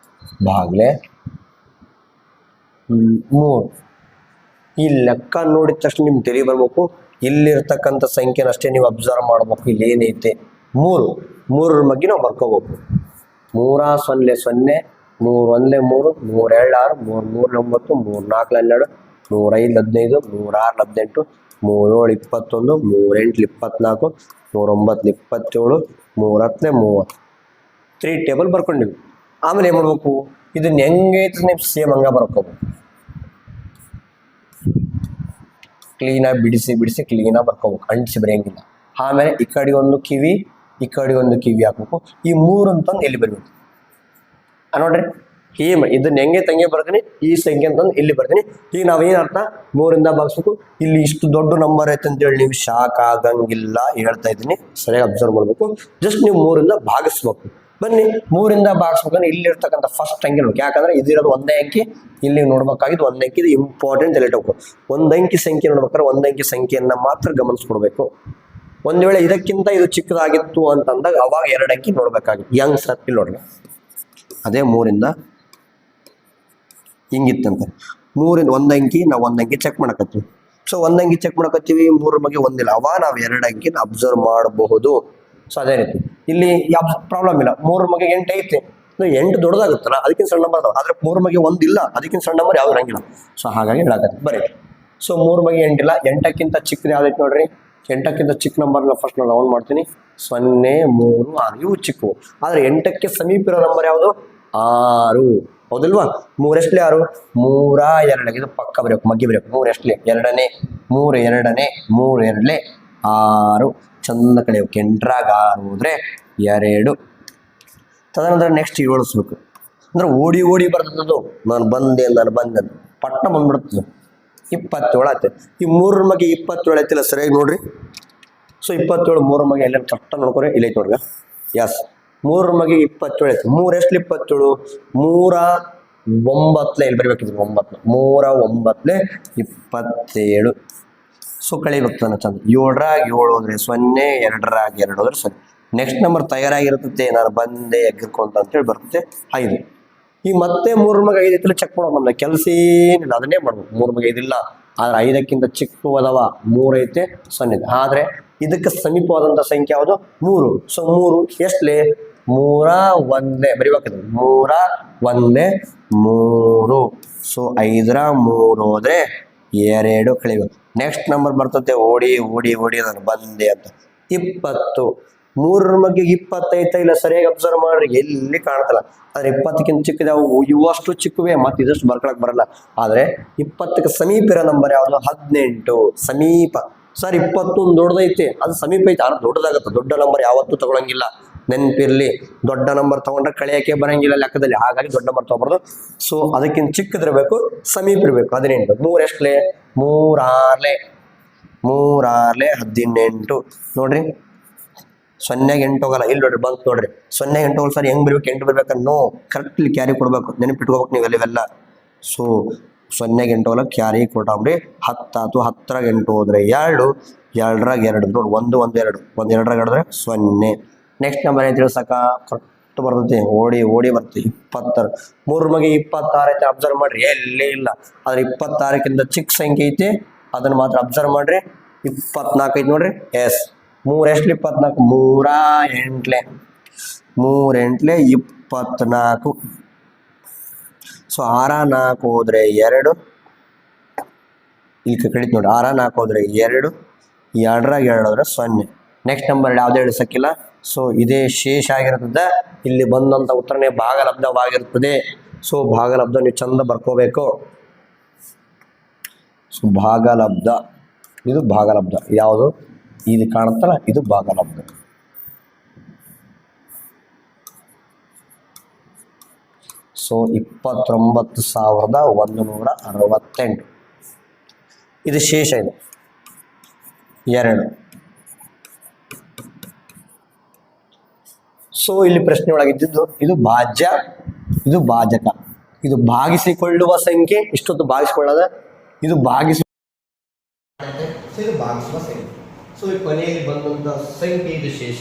ಭಾಗಲೇ 3. ಈ ಲೆಕ್ಕ ನೋಡಿದ ತಕ್ಷಣ ನಿಮ್ಗೆ ತಲೆ ಬರ್ಬೇಕು, ಇಲ್ಲಿರ್ತಕ್ಕಂಥ ಸಂಖ್ಯೆನ ಅಷ್ಟೇ ನೀವು ಅಬ್ಸರ್ವ್ ಮಾಡ್ಬೇಕು. ಇಲ್ಲಿ ಏನೈತೆ 3 3 ಬಗ್ಗೆ ನಾವು ಬರ್ಕೋಬೇಕು. 3 0 0 3 1 3 3 2 6 3 3 9 3 4 12 3 5 15 3 6 18 3 7 21 3 8 24 3 9 27 3 10 30. 3 ಟೇಬಲ್ ಬರ್ಕೊಂಡಿವಿ. ಆಮೇಲೆ ಏನು ಮಾಡ್ಬೇಕು, ಇದನ್ನ ಹೆಂಗೈತೆ ನೀವು ಸೇಮ್ ಹಂಗ ಬರ್ಕೋಬೇಕು. ಕ್ಲೀನಾಗಿ ಬಿಡಿಸಿ ಕ್ಲೀನಾಗಿ ಬರ್ಕೋಬೇಕು, ಅಂಟಿಸಿ ಬರೆಯಂಗಿಲ್ಲ. ಆಮೇಲೆ ಈ ಕಡೆ ಒಂದು ಕಿವಿ, ಈ ಕಡೆ ಒಂದು ಕಿವಿ ಹಾಕ್ಬೇಕು. ಈ 3 ಅಂತಂದು ಎಲ್ಲಿ ಬರಬೇಕು ನೋಡ್ರಿ. ಇದನ್ನ ಹೆಂಗೆ ತಂಗೆ ಬರ್ತೀನಿ, ಈ ಸಂಖ್ಯೆ ಅಂತಂದು ಇಲ್ಲಿ ಬರ್ತೀನಿ. ಈಗ ನಾವೇನು ಅರ್ಥ 3ರಿಂದ ಭಾಗಿಸ್ಬೇಕು. ಇಲ್ಲಿ ಇಷ್ಟು ದೊಡ್ಡ ನಂಬರ್ ಐತೆ ಅಂತೇಳಿ ನೀವು ಶಾಕ್ ಆಗಂಗಿಲ್ಲ, ಹೇಳ್ತಾ ಇದ್ದೀನಿ. ಸರಿಯಾಗಿ ಅಬ್ಸರ್ವ್ ಮಾಡ್ಬೇಕು. ಜಸ್ಟ್ ನೀವು 3ರಿಂದ ಭಾಗಿಸ್ಬೇಕು. ಬನ್ನಿ, 3ರಿಂದ ಭಾಗಿಸ್ಬೇಕಂದ್ರೆ ಇಲ್ಲಿ ಇರ್ತಕ್ಕಂಥ ಫಸ್ಟ್ ಅಂಕಿ ನೋಡಿ. ಯಾಕಂದ್ರೆ ಇದಿರೋದು ಒಂದೇ ಅಂಕಿ, ಇಲ್ಲಿ ನೋಡ್ಬೇಕಾಗಿದ್ದು ಒಂದೇ ಅಂಕಿ. ಇದು ಇಂಪಾರ್ಟೆಂಟ್ ತಿಳಿಟಬೇಕು. ಒಂದು ಅಂಕಿ ಸಂಖ್ಯೆ ನೋಡ್ಬೇಕಾದ್ರೆ ಒಂದು ಅಂಕಿ ಸಂಖ್ಯೆಯನ್ನ ಮಾತ್ರ ಗಮನಿಸ್ಕೊಡ್ಬೇಕು. ಒಂದು ವೇಳೆ ಇದಕ್ಕಿಂತ ಇದು ಚಿಕ್ಕದಾಗಿತ್ತು ಅಂತಂದಾಗ ಅವಾಗ 2 ಅಂಕಿ ನೋಡ್ಬೇಕಾಗಿತ್ತು. ಯಂಗ್ ಸರ್ ಇಲ್ಲಿ ನೋಡ್ರಿ, ಅದೇ 3ರಿಂದ ಹಿಂಗಿತ್ತಂತ. 3ರಿಂದ ಒಂದು ಅಂಕಿ ನಾವು ಒಂದು ಅಂಕಿ ಚೆಕ್ ಮಾಡಕತ್ತೀವಿ. ಸೊ ಒಂದು ಅಂಕಿ ಚೆಕ್ ಮಾಡಕತ್ತೀವಿ, 3 ಬಗ್ಗೆ ಒಂದಿಲ್ಲ, ಅವಾಗ ನಾವು 2 ಅಂಕಿನ ಅಬ್ಸರ್ವ್ ಮಾಡಬಹುದು. ಸೊ ಅದೇ ರೀತಿ ಇಲ್ಲಿ ಯಾವ ಪ್ರಾಬ್ಲಮ್ ಇಲ್ಲ. 3 ಬಗ್ಗೆ 8 ಐತೆ, 8 ದೊಡ್ಡದಾಗುತ್ತಲ್ಲ, ಅದಕ್ಕಿಂತ ಸಣ್ಣ ನಂಬರ್ ಅದಾವ. ಆದ್ರೆ 3 ಬಗ್ಗೆ 1 ಇಲ್ಲ, ಅದಕ್ಕಿಂತ ಸಣ್ಣ ನಂಬರ್ ಯಾವ್ದು ಇರಂಗಿಲ್ಲ. ಸೊ ಹಾಗಾಗಿ ಹೇಳಕತ್ತೀವಿ ಬರೀ. ಸೊ 3 ಬಗ್ಗೆ 8 ಇಲ್ಲ, 8ಕ್ಕಿಂತ ಚಿಕ್ಕದು ಯಾವ್ದೈತೆ ನೋಡ್ರಿ. 8ಕ್ಕಿಂತ ಚಿಕ್ಕ ನಂಬರ್ನ ಫಸ್ಟ್ ನಾನು ರೌಂಡ್ ಮಾಡ್ತೀನಿ. 0 3 6 ಇವು ಚಿಕ್ಕವು. ಆದ್ರೆ 8ಕ್ಕೆ ಸಮೀಪ ಇರೋ ನಂಬರ್ ಯಾವುದು? 6. ಹೌದಿಲ್ವಾ? 3 ಎಷ್ಟಲೇ 6? 3 2. ಇದು ಪಕ್ಕ ಬರೆಯಬೇಕು, ಮಗ್ಗಿ ಬರೆಯಬೇಕು. 3 ಎಷ್ಟಲೇ 2ನೇ, 3 2ನೇ, 3 2ಲೇ 6. ಚಂದ ಕಳೆಯೋಕೆ 8ರಾಗ 6 ಹೋದ್ರೆ 2. ತದನಂತರ ನೆಕ್ಸ್ಟ್ ಏಳಿಸ್ಬೇಕು. ಅಂದ್ರೆ ಓಡಿ ಓಡಿ ಬರ್ತದದು, ನಾನು ಬಂದೆ ಅಂತ ಪಟ್ನ ಬಂದ್ಬಿಡ್ತದೆ. 27 ಆಯ್ತು. ಈ 3 ಮಗೆ 27 ಐತಿಲ್ಲ, ಸರಿಯಾಗಿ ನೋಡ್ರಿ. ಸೊ 27 3 ಮಗೆ ಎಲ್ಲ ಕರೆಕ್ಟ್ ನೋಡ್ಕೊರಿ, ಇಲ್ಲ ಐತಿ ನೋಡ್ರಿ. ಎಸ್ 3 ಮಗೆ 27 ಐತಿ. 3 ಎಷ್ಟು 27? 3 9 ಇಲ್ಲಿ ಬರಿಬೇಕಿದ್ರು, 9 3 9 27. ಸೊ ಕಳಿಬೇಕು ನನ್ನ ಚಂದ. 7ರಾಗ 7 ಹೋದ್ರೆ 0, 2ರಾಗ 2 ಹೋದ್ರೆ 0. ನೆಕ್ಸ್ಟ್ ನಂಬರ್ ತಯಾರಾಗಿರ್ತೈತೆ, ನಾನು ಬಂದೆ ಎಗ್ಗಿರ್ಕೊಂತ ಅಂತೇಳಿ ಬರ್ತೈತೆ 5. ಈಗ ಮತ್ತೆ 3 ಮಗೆ 5 ಐತಿಲ್ಲ, ಚೆಕ್ ಮಾಡೋದು. ನಮ್ದು ಕೆಲಸ ಏನಿಲ್ಲ, ಅದನ್ನೇ ಮಾಡ್ಬೇಕು. 3 ಮಗೆ 5 ಇಲ್ಲ, ಆದ್ರೆ 5ಕ್ಕಿಂತ ಚಿಕ್ಕವದವ 3 ಐತೆ, 0 ಇದೆ. ಆದ್ರೆ ಇದಕ್ಕೆ ಸಮೀಪವಾದಂಥ ಸಂಖ್ಯೆ ಯಾವುದು? 3. ಸೊ 3 ಎಷ್ಟಲೇ? 3 1 ಬರಿಬೇಕದು. 3 1 3. ಸೊ 5ರ 3 ಹೋದ್ರೆ 2 ಕಳಿಬೇಕು. ನೆಕ್ಸ್ಟ್ ನಂಬರ್ ಬರ್ತದೆ, ಓಡಿ ಓಡಿ ಓಡಿ ನಾನು ಬಂದೆ ಅಂತ 20. 3 ಮಗೆ 20 ಐತ ಇಲ್ಲ, ಸರಿಯಾಗಿ ಅಬ್ಸರ್ವ್ ಮಾಡ್ರಿ, ಎಲ್ಲಿ ಕಾಣ್ತಲ್ಲ. ಆದ್ರೆ 20ಕ್ಕಿಂತ ಚಿಕ್ಕದಾವು, ಇವಷ್ಟು ಚಿಕ್ಕವೇ, ಮತ್ತೆ ಇದಷ್ಟು ಬರ್ಕೊಳಕ್ ಬರಲ್ಲ. ಆದ್ರೆ 20ಕ್ಕೆ ಸಮೀಪ ಇರೋ ನಂಬರ್ ಯಾವುದು? 18. ಸಮೀಪ. ಸರ್ 21 ದೊಡ್ಡದೈತಿ, ಅದು ಸಮೀಪ ಐತಿ, ಅದು ದೊಡ್ಡದಾಗತ್ತೆ. ದೊಡ್ಡ ನಂಬರ್ ಯಾವತ್ತೂ ತಗೊಳಂಗಿಲ್ಲ, ನೆನಪಿರ್ಲಿ. ದೊಡ್ಡ ನಂಬರ್ ತಗೊಂಡ್ರೆ ಕಳೆಯಕ್ಕೆ ಬರಂಗಿಲ್ಲ ಲೆಕ್ಕದಲ್ಲಿ, ಹಾಗಾಗಿ ದೊಡ್ಡ ನಂಬರ್ ತಗೊಬಾರ್ದು. ಸೊ ಅದಕ್ಕಿಂತ ಚಿಕ್ಕದಿರ್ಬೇಕು, ಸಮೀಪ ಇರಬೇಕು. 18. 3 ಎಷ್ಟಲೇ? 3 6 18. ನೋಡ್ರಿ, 0ಗೆ 8 ಹೋಗಲ್ಲ. ಇಲ್ಲಿ ನೋಡ್ರಿ, ಬಂತು ನೋಡ್ರಿ, 0ಗೆ 8 ಹೋಗಲ್ಲ. ಸರ್ ಹೆಂಗ್ ಬರ್ಬೇಕು? 8 ಬರ್ಬೇಕನ್ನೋ ಕರೆಕ್ಟ್ ಇಲ್ಲಿ ಕ್ಯಾರಿ ಕೊಡ್ಬೇಕು, ನೆನಪಿಟ್ಕೋಬೇಕು ನೀವೆಲ್ಲ. ಸೊ 0ಗೆ 8 ಹೋಗಲ್ಲ, ಕ್ಯಾರಿ ಕೊಟ್ಟಾಮ್ರಿ. 10 ಆಯ್ತು. 10ರಾಗ 8 ಹೋದ್ರೆ 2, 2ರಾಗ 2 ನೋಡಿ, 1 1 2, 1 2ರಾಗ 2 0. ನೆಕ್ಸ್ಟ್ ನಂಬರ್ ಏನು ತಿಳ್ಸಕ ಕರೆಕ್ಟ್ ಬರ್ತೈತಿ, ಓಡಿ ಓಡಿ ಬರ್ತೈತಿ. 20. 3 ಮಗೆ 26 ಐತೆ, ಅಬ್ಸರ್ವ್ ಮಾಡ್ರಿ, ಎಲ್ಲೇ ಇಲ್ಲ. ಆದ್ರೆ 26ಕ್ಕಿಂತ ಚಿಕ್ಕ ಸಂಖ್ಯೆ ಐತಿ, ಅದನ್ನ ಮಾತ್ರ ಅಬ್ಸರ್ವ್ ಮಾಡ್ರಿ. 24 ಐತಿ ನೋಡ್ರಿ. ಎಸ್ 3 ಎಷ್ಟು 24? 3 8 24. ಸೊ 6 4 ಹೋದ್ರೆ 2, ಇಲ್ಲಿ ಕಡಿತ ನೋಡಿ. 6 4 ಹೋದ್ರೆ 2, 2ರಾಗ 2 ಹೋದ್ರೆ 0. ನೆಕ್ಸ್ಟ್ ನಂಬರ್ ಯಾವುದೇ ಇಳಿಸಕ್ಕಿಲ್ಲ. ಸೊ ಇದೇ ಶೇಷ ಆಗಿರ್ತದೆ. ಇಲ್ಲಿ ಬಂದಂತ ಉತ್ತರನೇ ಭಾಗಲಬ್ಧವಾಗಿರ್ತದೆ. ಸೊ ಭಾಗಲಬ್ಧ ನೀವು ಚಂದ ಬರ್ಕೋಬೇಕು. ಸೊ ಭಾಗಲಬ್ಧ, ಇದು ಭಾಗಲಬ್ಧ ಯಾವುದು? ಇದು ಕಾಣುತ್ತಲ್ಲ, ಇದು ಭಾಗಲಬ್ಧ. ಸೊ 29,168. ಇದು ಶೇಷ, ಇದೆ 2. ಸೊ ಇಲ್ಲಿ ಪ್ರಶ್ನೆ ಒಳಗಿದ್ದು ಇದು ಭಾಜ್ಯ, ಇದು ಭಾಜಕ. ಇದು ಭಾಗಿಸಿಕೊಳ್ಳುವ ಸಂಖ್ಯೆ, ಇಷ್ಟೊತ್ತು ಭಾಗಿಸಿಕೊಳ್ಳದ, ಇದು ಭಾಗಿಸುವ ಸಂಖ್ಯೆ. ಸೊ ಈ ಕೊನೆಯಲ್ಲಿ ಬಂದಂತ ಸಂಖ್ಯೆ ಇದು ಶೇಷ,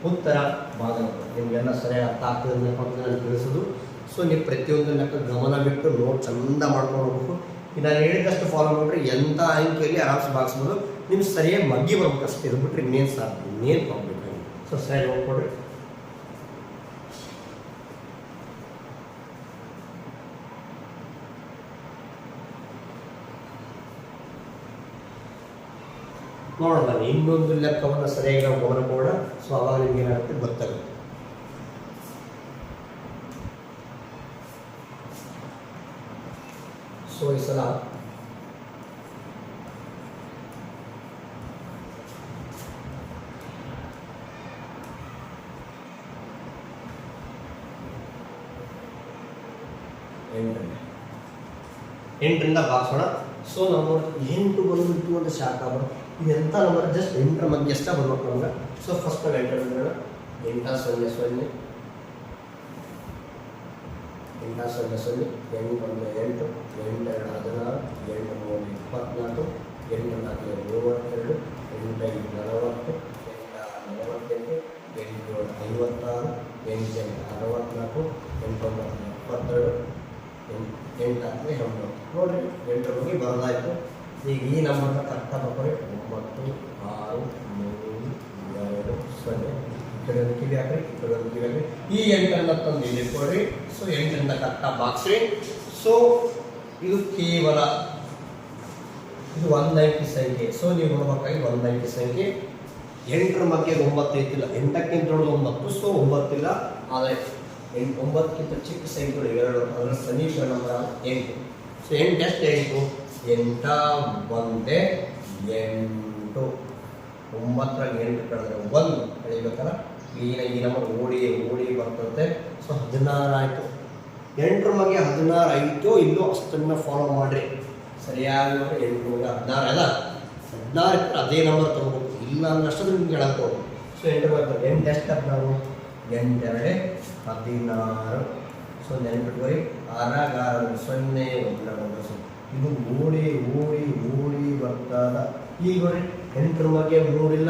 ಉತ್ತರ ಭಾಗಲಬ್ಧ. ನಿಮ್ಗೆಲ್ಲ ಸರಿಯಾಗಿ ಅರ್ಥ ಆಗ್ತದೆ ಅಂತ ತಿಳಿಸೋದು. ಸೊ ನೀವು ಪ್ರತಿಯೊಂದು ಲೆಕ್ಕ ಗಮನ ಬಿಟ್ಟು ನೋಡಿ ಚಂದ ಮಾಡ್ಕೊಂಡು ಹೋಗ್ಬೇಕು. ನಾನು ಹೇಳಿದಷ್ಟು ಫಾಲೋ ಮಾಡಿದ್ರೆ ಎಂಥ ಅಂಕಿಯಲ್ಲಿ ಆರಾಮ್ಸೆ ಭಾಗಿಸ್ಬೋದು. ನಿಮ್ಗೆ ಸರಿಯಾಗಿ ಮಗ್ಗಿ ಬರ್ಬೇಕು ಅಷ್ಟೇ, ಇದು ಬಿಟ್ಟರೆ ಇನ್ನೇನು ಸಾಧ್ಯ, ಇನ್ನೇನು ಹೋಗ್ಬೇಕು. ಸೊ ಸರಿಯಾಗಿ ನೋಡ್ಕೊಡ್ರಿ. ನೋಡೋಣ, ಇನ್ನೊಂದು ಲೆಕ್ಕವನ್ನು ಸರಿಯಾಗಿ ನಾವು ಗಮನ ಕೊಡೋಣ. ಸೊ ಅವಾಗ ನಿಮ್ಗೆ ಏನಾಗುತ್ತೆ ಗೊತ್ತಾಗುತ್ತೆ. ಸೊ ಈ ಸಲ ಎಂಟರಿಂದ ಭಾಗಿಸೋಣ. ಸೊ ನಾವು 8 ಬಂದ್ಬಿಟ್ಟು ಒಂದು ಶಾಖ ಬರುತ್ತೆ. ಇದು ಎಂಥ ನಂಬರ್? ಜಸ್ಟ್ 8ರ ಮಧ್ಯೆ ಎಷ್ಟ ಬರ್ಬೇಕು ನಮ್ಗೆ. ಸೊ ಫಸ್ಟ್ ನಾವು 8 ಬಂದಾಗ 8 0 0 8 0 0 8 1 8 8 2 16 8 3 24 8 4 32 8 5 40 8 48 8 56 8 64 8 72 8 19 ನೋಡ್ರಿ, 8ರ ಬಗ್ಗೆ ಬರೋದಾಯ್ತು. ಈಗ ಈ ನಂಬರ್ ಕರೆಕ್ಟ್ ಬರ್ಕೊಳ್ಳಿ. 9 6 3 2 0. ಈ ಕಡೆ ಒಂದು ಕಿವಿ ಹಾಕ್ರಿ, ಈ ಕಡೆ ಒಂದು ಕಿವಿ ಹಾಕ್ರಿ. ಈ 8ಅನ್ನು ತಂದು ಇಲ್ಲಿ ಇಟ್ಕೊಳ್ರಿ. ಸೊ 8ರಿಂದ ಕರೆಕ್ಟಾಗಿ ಬಾಕ್ಸ್ರಿ. ಸೊ ಇದು ಕೇವಲ ಇದು 1 ಅಂಕಿ ಸಂಖ್ಯೆ. ಸೊ ನೀವು ನೋಡ್ಬೇಕಾಗಿ 1 ಅಂಕಿ ಸಂಖ್ಯೆ. 8ರ ಮಧ್ಯೆ 9 ಐತಿಲ್ಲ, 8ಕ್ಕಿಂತ ದೊಡ್ಡದು 9. ಸೊ 9 ಇಲ್ಲ, ಆದರೆ 9ಕ್ಕಿಂತ ಚಿಕ್ಕ ಸಂಖ್ಯೆಗಳು 2, ಅದರ ಸಮೀಪ ನಂಬರ್ 8. ಸೊ 8 ಎಷ್ಟು? 8 8 1 8. 9ರಾಗ 8 ಕಳೆದ್ರೆ 1 ಕಳಿಬೇಕಲ್ಲ, ಕ್ಲೀನಾಗಿ ಈ ನಂಬರ್ ಓಡಿ ಬರ್ತದೆ. ಸೊ 16 ಆಯಿತು. 8 ಬಗ್ಗೆ 16 ಆಯಿತು ಇಲ್ಲೂ ಅಷ್ಟನ್ನು ಫಾಲೋ ಮಾಡಿರಿ ಸರಿಯಾಗಿ ನೋಡಿ. 8 ಬಗ್ಗೆ 16 ಅಲ್ಲ, 16 ಅದೇ ನಂಬರ್ ತೊಗೋಬೇಕು, ಇಲ್ಲ ಅಂದ್ರೆ ಅಷ್ಟೊಂದು ನಿಮ್ಗೆ ಹೇಳಕ್ಕೆ ಹೋಗ್ಬೇಕು. ಸೊ 8 ಬಗ್ಗೆ 8 ಎಷ್ಟು 16, 8 2 16. ಸೊ ನೆನಪಿಟ್ಕೊರಿ 6 0 1 ಇದು ಓಡಿ ಬರ್ತದ. ಈಗ ನೋಡಿ 8 ಬಗ್ಗೆ 3 ಇಲ್ಲ,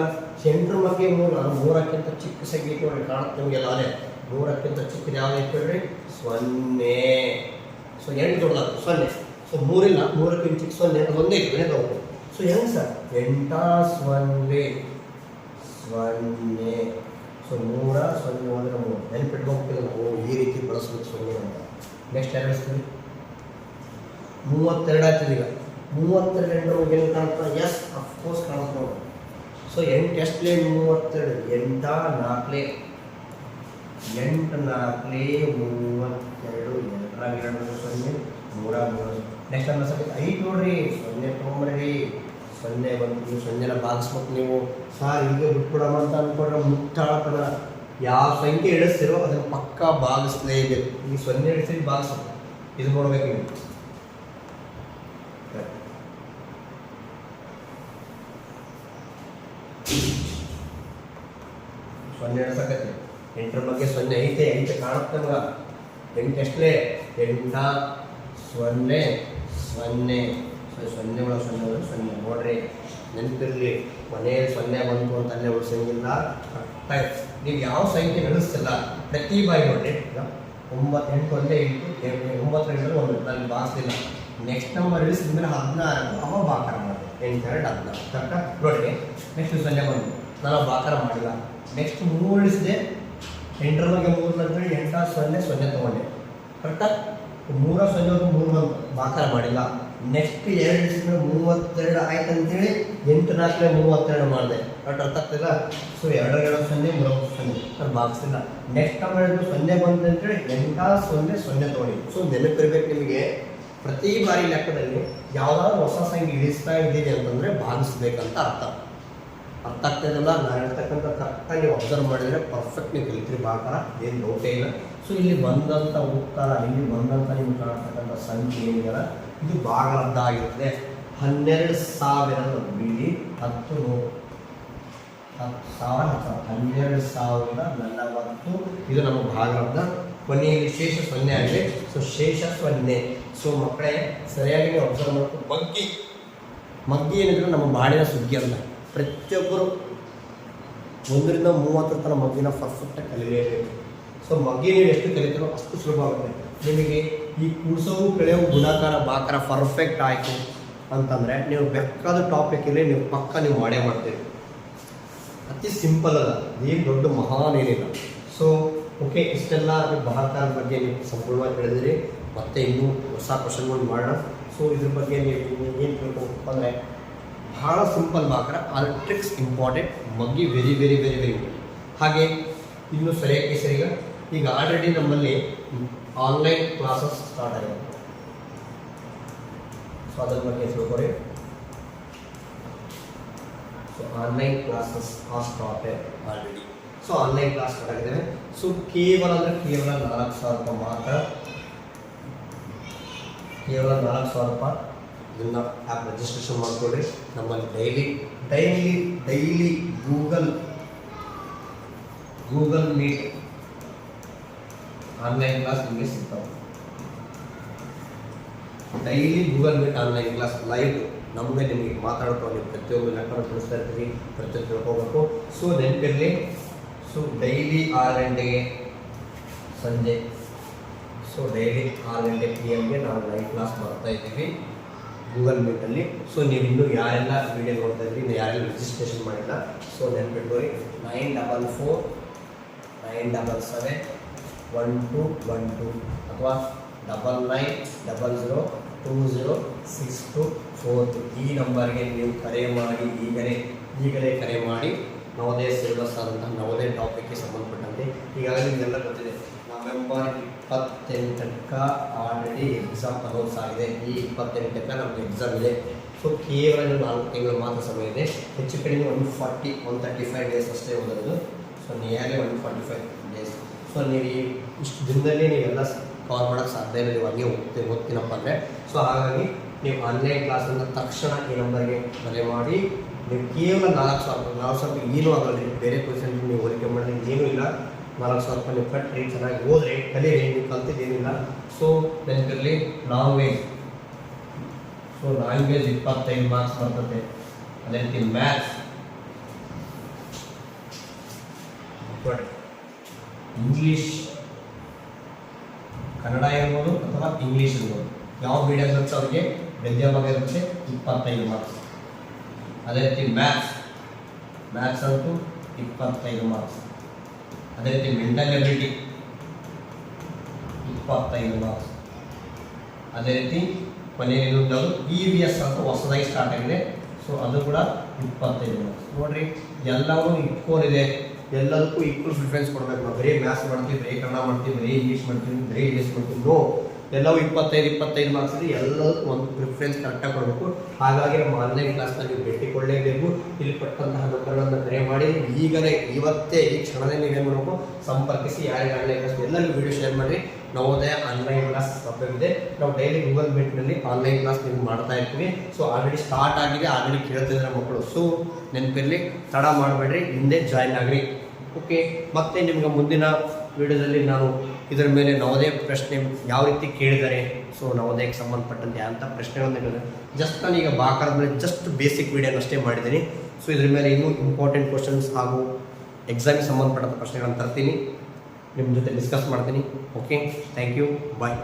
8 ಬಗ್ಗೆ 3 ನಾನು 3ಕ್ಕಿಂತ ಚಿಕ್ಕ ಸಂಖ್ಯೆ ನೋಡಿ ಕಾಣುತ್ತೆ ನಿಮಗೆಲ್ಲ. ಅದೇ 3ಕ್ಕಿಂತ ಚಿಕ್ಕದು ಯಾವ್ದು ಐತೆ ಹೇಳ್ರಿ? 0. ಸೊ 8 ದೊಡ್ಡದಾಗ್ತದೆ 0. ಸೊ 3 ಇಲ್ಲ, 3ಕ್ಕಿಂತ ಚಿಕ್ಕ 0 ಅದು ಒಂದೇ ಇತ್ತು ಮನೆ ತಗೋಬೋದು. ಸೊ ಹೆಂಗೆ ಸರ್ 8 0 0. ಸೊ 3 0 ಅಂದರೆ 3 ನೆನಪಿಟ್ಕೋಗ್ತಿಲ್ಲ ನಾವು ಈ ರೀತಿ ಬಳಸ್ಬೇಕು 0 ಅಂತ. ನೆಕ್ಸ್ಟ್ ಎರಡು 32 ಆಗ್ತದೆ. ಈಗ 32 ಬಗ್ಗೆ ಏನು ಕಾಣುತ್ತಾ? ಎಸ್ ಅಫ್ಕೋರ್ಸ್ ಕಾಣುತ್ತೆ ನೋಡಿ. ಸೊ 8 ಎಷ್ಟಲೇ 32 8 4 8 4 32 2 0 3 ನೆಕ್ಸ್ಟ್ ಅನ್ನ ಸರಿ 5 ನೋಡ್ರಿ 0 ತೊಗೊಂಬ್ರಿ 0 ಬಂತು. 0ನ ಭಾಗಿಸ್ಬೇಕು ನೀವು. ಸಾರ್ ಈಗ ಬಿಟ್ಬಿಡೋಣ ಅಂತ ಅಂದ್ಕೊಂಡ್ರೆ ಮುಟ್ಟಾಳ್ತನ ಯಾವ ಸಂಖ್ಯೆ ಇಳಿಸ್ತಿರೋ ಅದನ್ನು ಪಕ್ಕ ಭಾಗಿಸ್ಲೇಬೇಕು. ಈ 0 ಇಳಿಸಿ ಭಾಗಿಸ್ಬೇಕು, ಇದು ನೋಡ್ಬೇಕು ನೀವು. 0 ಇಳಿಸಕತ್ತೆ. 8 ಬಗ್ಗೆ 0 ಐತೆ ಕಾಣುತ್ತೆ ಮಗ. 8 ಎಷ್ಟಲೇ 8 0 0. ಸೊ 0 ಒಳಗೆ 0 ನೋಡ್ರಿ ನೆನಪಿರಲಿ. ಮನೆಯಲ್ಲಿ 0 ಬಂತು ಅಂತ ಅಲ್ಲೇ ಉಳಿಸಂಗಿಲ್ಲ. ಕರೆಕ್ಟಾಗಿ ನೀವು ಯಾವ ಸಂಖ್ಯೆ ನಡೆಸ್ತಿಲ್ಲ ಪ್ರತಿ ಬಾಯಿ ನೋಡ್ರಿ. 9 8 ಒಂದೇ ಇಟ್ಟು 9 ಇಳಿದ್ರೆ 1 ಅಲ್ಲಿ ಭಾಗಿಸ್ತಿಲ್ಲ. ನೆಕ್ಸ್ಟ್ ನಂಬರ್ ಇಳಿಸಿದ್ಮೇಲೆ 16 ಅವ ಬಾಕಾರ ಮಾಡಿ 8 2 16 ಕರೆಕ್ಟಾ ನೋಡ್ರಿ. ನೆಕ್ಸ್ಟ್ 0 ಬಂತು, ನಾನು ಬಾಕಾರ ಮಾಡಿಲ್ಲ. ನೆಕ್ಸ್ಟ್ 3 ಇಳಿಸಿದೆ 8 ಬಗ್ಗೆ 3 ಅಂತೇಳಿ 8 0 0 ತೊಗೊಂಡೆ ಕರೆಕ್ಟಾ. 3 0 3 ಬಂತು, ಬಾಕಾರ ಮಾಡಿಲ್ಲ. ನೆಕ್ಸ್ಟ್ 2 ಇಳಿಸಿದ್ರೆ 32 ಆಯ್ತು ಅಂತೇಳಿ 8 4 32 ಮಾಡಿದೆ. ಬಟ್ ಅರ್ಥ ಆಗ್ತಿಲ್ಲ. ಸೊ 2 2 0 3 0 ನಾನು ಭಾಗಿಸ್ತಿಲ್ಲ. ನೆಕ್ಸ್ಟ್ ನಂಬರ್ 0 ಬಂತು ಅಂತೇಳಿ 8 0 0 ತೊಗೊಂಡು. ಸೊ ನೆನಪಿರ್ಬೇಕು ನಿಮಗೆ, ಪ್ರತಿ ಬಾರಿ ಲೆಕ್ಕದಲ್ಲಿ ಯಾವುದಾದ್ರು ಹೊಸ ಸಂಖ್ಯೆ ಇಳಿಸ್ತಾ ಇದ್ದೀವಿ ಅಂತಂದರೆ ಭಾಗಿಸ್ಬೇಕಂತ ಅರ್ಥ ಆಗ್ತಾಯಿರಲ್ಲ. ನಾನು ಹೇಳ್ತಕ್ಕಂಥ ಕರೆಕ್ಟಾಗಿ ನೀವು ಅಬ್ಸರ್ವ್ ಮಾಡಿದರೆ ಪರ್ಫೆಕ್ಟ್ ನೀವು ಕಲಿತ್ರಿ ಭಾಗಕಾರ, ಏನು ಡೌಟೇ ಇಲ್ಲ. ಸೊ ಇಲ್ಲಿ ಬಂದಂಥ ಉತ್ತರ, ಇಲ್ಲಿ ಬಂದಂಥ ನೀವು ಕಾಣ್ತಕ್ಕಂಥ ಸಂಖ್ಯೆ ಏನಿದೆಯಲ್ಲ ಇದು ಭಾಗಲಬ್ಧ ಆಗಿರ್ತದೆ. 12,000 ಬಿಡಿ 10 12,040 ಇದು ನಮ್ಮ ಭಾಗಲಬ್ಧ. ಕೊನೆಯಲ್ಲಿ ಶೇಷ 0 ಆಗಿದೆ. ಸೊ ಶೇಷ 0. ಸೊ ಮಕ್ಕಳೇ ಸರಿಯಾಗಿ ನೀವು ಅಬ್ಸರ್ವ್ ಮಾಡ್ಕೊಂಡು ಮಗ್ಗಿ ಏನಿದ್ರು ನಮ್ಮ ಬಾಳಿನ ಸುಗ್ಗಿ ಅಲ್ಲ. ಪ್ರತಿಯೊಬ್ಬರು 1 ರಿಂದ 30 ತನಕ ಮಗ್ಗಿನ ಪರ್ಫೆಕ್ಟಾಗಿ ಕಲಿಯಲೇಬೇಕು. ಸೊ ಮಗ್ಗಿ ನೀವು ಎಷ್ಟು ಕಲಿತೀರೋ ಅಷ್ಟು ಸುಲಭ ಆಗುತ್ತೆ ನಿಮಗೆ. ಈ ಕೂಡ್ಸೋವು ಕಳೆಯವು ಗುಣಾಕಾರ ಬಾಕಾರ ಪರ್ಫೆಕ್ಟ್ ಆಯಿತು ಅಂತಂದರೆ ನೀವು ಬೇಕಾದ ಟಾಪಿಕಲ್ಲಿ ನೀವು ಪಕ್ಕ ನೀವು ಮಾಡೇ ಮಾಡ್ತೀರಿ. ಅತಿ ಸಿಂಪಲ್ ಅಲ್ಲ, ಏನು ದೊಡ್ಡ ಮಹಾನ್ ಏನಿಲ್ಲ. ಸೊ ಓಕೆ, ಇಷ್ಟೆಲ್ಲ ಬಾಕಾರದ ಬಗ್ಗೆ ನೀವು ಸಂಪೂರ್ಣವಾಗಿ ತಿಳಿದಿರಿ. ಮತ್ತೆ ಇನ್ನೂ ಹೊಸ ಕ್ವಶನ್ಗಳು ಮಾಡೋಣ. ಸೊ ಇದ್ರ ಬಗ್ಗೆ ನೀವು ಏನು ತಿಳ್ಕೊಬೇಕು ಅಂದರೆ ಭಾಳ ಸಿಂಪಲ್ ಬಾಕಾರ, ಆದರೆ ಟ್ರಿಕ್ಸ್ ಇಂಪಾರ್ಟೆಂಟ್. ಮಗ್ಗಿ ವೆರಿ ವೆರಿ ವೆರಿ ವೆರಿ ಹಾಗೆ ಇನ್ನೂ ಸರಿಯಾಗಿ ಈಗ ಆಲ್ರೆಡಿ ನಮ್ಮಲ್ಲಿ ಆನ್ಲೈನ್ ಕ್ಲಾಸಸ್ ಸ್ಟಾರ್ಟ್ ಆಗಿದೆ. ಸೊ ಅದ್ರ ಬಗ್ಗೆ ತಿಳ್ಕೊಡಿ. So online classes are started already. So online class start ಆಗಿದ್ದಾವೆ. ಸೊ ಕೇವಲ 4,000 ರೂಪಾಯಿ ಮಾತ್ರ, ಕೇವಲ 4,000 ರೂಪಾಯಿ. ಇದನ್ನು ಆ್ಯಪ್ ರಿಜಿಸ್ಟ್ರೇಷನ್ ಮಾಡಿಕೊಡ್ರಿ. ನಮ್ಮಲ್ಲಿ daily Google meet online class ನಿಮಗೆ ಸಿಗ್ತಾವೆ. Daily Google meet online class live ನಮಗೆ ನಿಮಗೆ ಮಾತಾಡ್ಕೊಂಡು ನೀವು ಪ್ರತಿಯೊಂದು ಲೆಕ್ಕನ ತಿಳಿಸ್ತಾ ಇರ್ತೀವಿ, ಪ್ರತಿಯೊಂದು ತಿಳ್ಕೊಬೇಕು. ಸೊ ನೆನಪಿರಲಿ. ಸೊ ಡೈಲಿ 6 ಗಂಟೆಗೆ ಸಂಜೆ, ಸೊ ಡೈಲಿ 6 ಗಂಟೆ PM ನಾವು ಲೈವ್ ಕ್ಲಾಸ್ ಮಾಡ್ತಾ ಇದ್ದೀವಿ ಗೂಗಲ್ ಮೀಟಲ್ಲಿ. ಸೊ ನೀವು ಇನ್ನೂ ಯಾರೆಲ್ಲ ವೀಡಿಯೋ ನೋಡ್ತಾ ಇದ್ರಿ, ಇನ್ನು ಯಾರೆಲ್ಲ ರಿಜಿಸ್ಟ್ರೇಷನ್ ಮಾಡಿಲ್ಲ, ಸೊ ನೆನ್ಪಿಟ್ಕೋರಿ 9449771212 ಅಥವಾ 9900206242 ಈ ನಂಬರ್ಗೆ ನೀವು ಕರೆ ಮಾಡಿ, ಈಗಲೇ ಕರೆ ಮಾಡಿ. ನವೋದಯ ಸಿಲೆಬಸ್ ಆದಂತಹ ನವೋದಯ ಟಾಪಿಕ್ಗೆ ಸಂಬಂಧಪಟ್ಟಂತೆ ಈಗಾಗಲೇ ನಿಮಗೆಲ್ಲ ಗೊತ್ತಿದೆ. ನವೆಂಬರ್ 28ಕ್ಕೆ ಆಲ್ರೆಡಿ ಎಕ್ಸಾಮ್ ಅನೌನ್ಸ್ ಆಗಿದೆ. ಈ 28ಕ್ಕೆ ನಮಗೆ ಎಕ್ಸಾಮ್ ಇದೆ. ಸೊ ಕೇವಲ 4 ತಿಂಗಳು ಮಾತ್ರ ಸಮಯ ಇದೆ. ಹೆಚ್ಚು ಕಡಿಮೆ 135 ಡೇಸ್ ಅಷ್ಟೇ ಓದೋದು. So so nearly 145 days. So ನೀವು ಇಷ್ಟು ದಿನದಲ್ಲಿ ನೀವೆಲ್ಲ ಕವರ್ ಮಾಡೋಕ್ಕೆ ಸಾಧ್ಯ ಇಲ್ಲ, ನೀವು ಹಂಗೆ ಓದ್ತೀನಪ್ಪ ಅಂದರೆ. ಸೊ ಹಾಗಾಗಿ ನೀವು ಆನ್ಲೈನ್ ಕ್ಲಾಸನ್ನು ತಕ್ಷಣ ಈ ನಂಬರ್ಗೆ ಕರೆ ಮಾಡಿ. ನೀವು ಕೇವಲ 4,000 ಏನೂ ಆಗೋಲ್ಲ ರೀ. ಬೇರೆ ಕ್ವಶನ್ ನೀವು ಹೋಲಿಕೆ ಮಾಡಿದ್ರೆ ಏನೂ ಇಲ್ಲ. 4,000 ರೂಪಾಯಿ ನೀವು ಕಟ್ಟಿ ಚೆನ್ನಾಗಿ ಓದ್ರಿ, ಕಲೀರಿ, ನೀವು ಕಲ್ತಿದ್ದೇನಿಲ್ಲ. ಸೊ ನೆನಪಿರಲಿ ಲ್ಯಾಂಗ್ವೇಜ್. ಸೊ ಲ್ಯಾಂಗ್ವೇಜ್ 25 ಮಾರ್ಕ್ಸ್ ಬರ್ತದೆ. ಅದೇ ರೀತಿ ಮ್ಯಾಥ್ಸ್, ಇಂಗ್ಲೀಷ್, ಕನ್ನಡ ಇರ್ಬೋದು ಅಥವಾ ಇಂಗ್ಲೀಷ್ ಇರ್ಬೋದು, ಯಾವ ಮೀಡಿಯಂ ಇರುತ್ತೆ ಅವ್ರಿಗೆ ವಿದ್ಯಾಭಾಗ ಇರುತ್ತೆ 25 ಮಾರ್ಕ್ಸ್. ಅದೇ ರೀತಿ ಮ್ಯಾಥ್ಸ್ ಅಂತೂ 25 ಮಾರ್ಕ್ಸ್. ಅದೇ ರೀತಿ ಮೆಂಟಲ್ ಎಬಿಲಿಟಿ 25 ಮಾರ್ಕ್ಸ್. ಅದೇ ರೀತಿ ಕೊನೆಯಲ್ಲಿ ಇನ್ನೊಂದು EVS ಅಂತ ಹೊಸದಾಗಿ ಸ್ಟಾರ್ಟ್ ಆಗಿದೆ. ಸೊ ಅದು ಕೂಡ 25 ಮಾರ್ಕ್ಸ್. ನೋಡಿರಿ, ಎಲ್ಲವೂ ಇಟ್ಕೊಂಡಿದೆ, ಎಲ್ಲದಕ್ಕೂ ಈಕ್ವಲ್ ಪ್ರಿಫರೆನ್ಸ್ ಕೊಡಬೇಕು. ನಾವು ಬರೀ ಮ್ಯಾಥ್ಸ್ ಮಾಡ್ತೀವಿ, ಬರೀ ಕನ್ನಡ ಮಾಡ್ತೀವಿ, ಬರೀ ಇಂಗ್ಲೀಷ್ ಮಾಡ್ತೀವಿ, ಬರೀ ಇಂಗ್ಲೀಷ್ ಮಾಡ್ತೀವಿ. ನೋ, ಎಲ್ಲವೂ 25 ಮಾರ್ಕ್ಸ್ ಇದೆ. ಎಲ್ಲದಕ್ಕೂ ಒಂದು ಪ್ರಿಫರೆನ್ಸ್ ಕರೆಕ್ಟಾಗಿ ಕೊಡಬೇಕು. ಹಾಗಾಗಿ ನಮ್ಮ ಆನ್ಲೈನ್ ಕ್ಲಾಸ್ನಲ್ಲಿ ನೀವು ಭೇಟಿ ಕೊಡಲೇಬೇಕು. ಇಲ್ಲಿ ಕೊಟ್ಟಂತಹ ನಂಬರ್ಗಳನ್ನು ಕರೆ ಮಾಡಿ ಈಗಲೇ ಇವತ್ತೇ ಈ ಕ್ಷಣದಲ್ಲಿ ನೀವೇನು ಮಾಡಬೇಕು, ಸಂಪರ್ಕಿಸಿ. ಯಾರಿಗೆ ಆನ್ಲೈನ್ ಕ್ಲಾಸ್ ಎಲ್ಲರಿಗೂ ವಿಡಿಯೋ ಶೇರ್ ಮಾಡಿ. ನವೋದಯ ಆನ್ಲೈನ್ ಕ್ಲಾಸ್ ಲಭ್ಯವಿದೆ. ನಾವು ಡೈಲಿ ಗೂಗಲ್ ಮೀಟ್ನಲ್ಲಿ ಆನ್ಲೈನ್ ಕ್ಲಾಸ್ ನೀವು ಮಾಡ್ತಾ ಇರ್ತೀವಿ. ಸೊ ಆಲ್ರೆಡಿ ಸ್ಟಾರ್ಟ್ ಆಗಿದೆ, ಆಲ್ರೆಡಿ ಕೇಳ್ತಿದ್ದಾರೆ ಮಕ್ಕಳು. ಸೊ ನೆನಪಿರಲಿ, ತಡ ಮಾಡಬೇಡ್ರಿ, ಹಿಂದೆ ಜಾಯಿನ್ ಆಗಿರಿ. ಓಕೆ, ಮತ್ತೆ ನಿಮ್ಗೆ ಮುಂದಿನ ವಿಡಿಯೋದಲ್ಲಿ ನಾನು ಇದರ ಮೇಲೆ ನವೋದಯ ಪ್ರಶ್ನೆ ಯಾವ ರೀತಿ ಕೇಳಿದ್ದಾರೆ, ಸೊ ನವೋದಯಕ್ಕೆ ಸಂಬಂಧಪಟ್ಟಂತೆ ಅಂತ ಪ್ರಶ್ನೆಗಳನ್ನು ಕೇಳಿದರೆ ಜಸ್ಟ್ ನಾನೀಗ ಬಾಕಾರದ ಮೇಲೆ ಜಸ್ಟ್ ಬೇಸಿಕ್ ವಿಡಿಯೋನ ಅಷ್ಟೇ ಮಾಡಿದ್ದೀನಿ. ಸೊ ಇದ್ರ ಮೇಲೆ ಇನ್ನೂ ಇಂಪಾರ್ಟೆಂಟ್ ಕ್ವಶನ್ಸ್ ಹಾಗೂ ಎಕ್ಸಾಮಿಗೆ ಸಂಬಂಧಪಟ್ಟಂಥ ಪ್ರಶ್ನೆಗಳನ್ನು ತರ್ತೀನಿ, ನಿಮ್ಮ ಜೊತೆ ಡಿಸ್ಕಸ್ ಮಾಡ್ತೀನಿ. Okay, thank you, bye.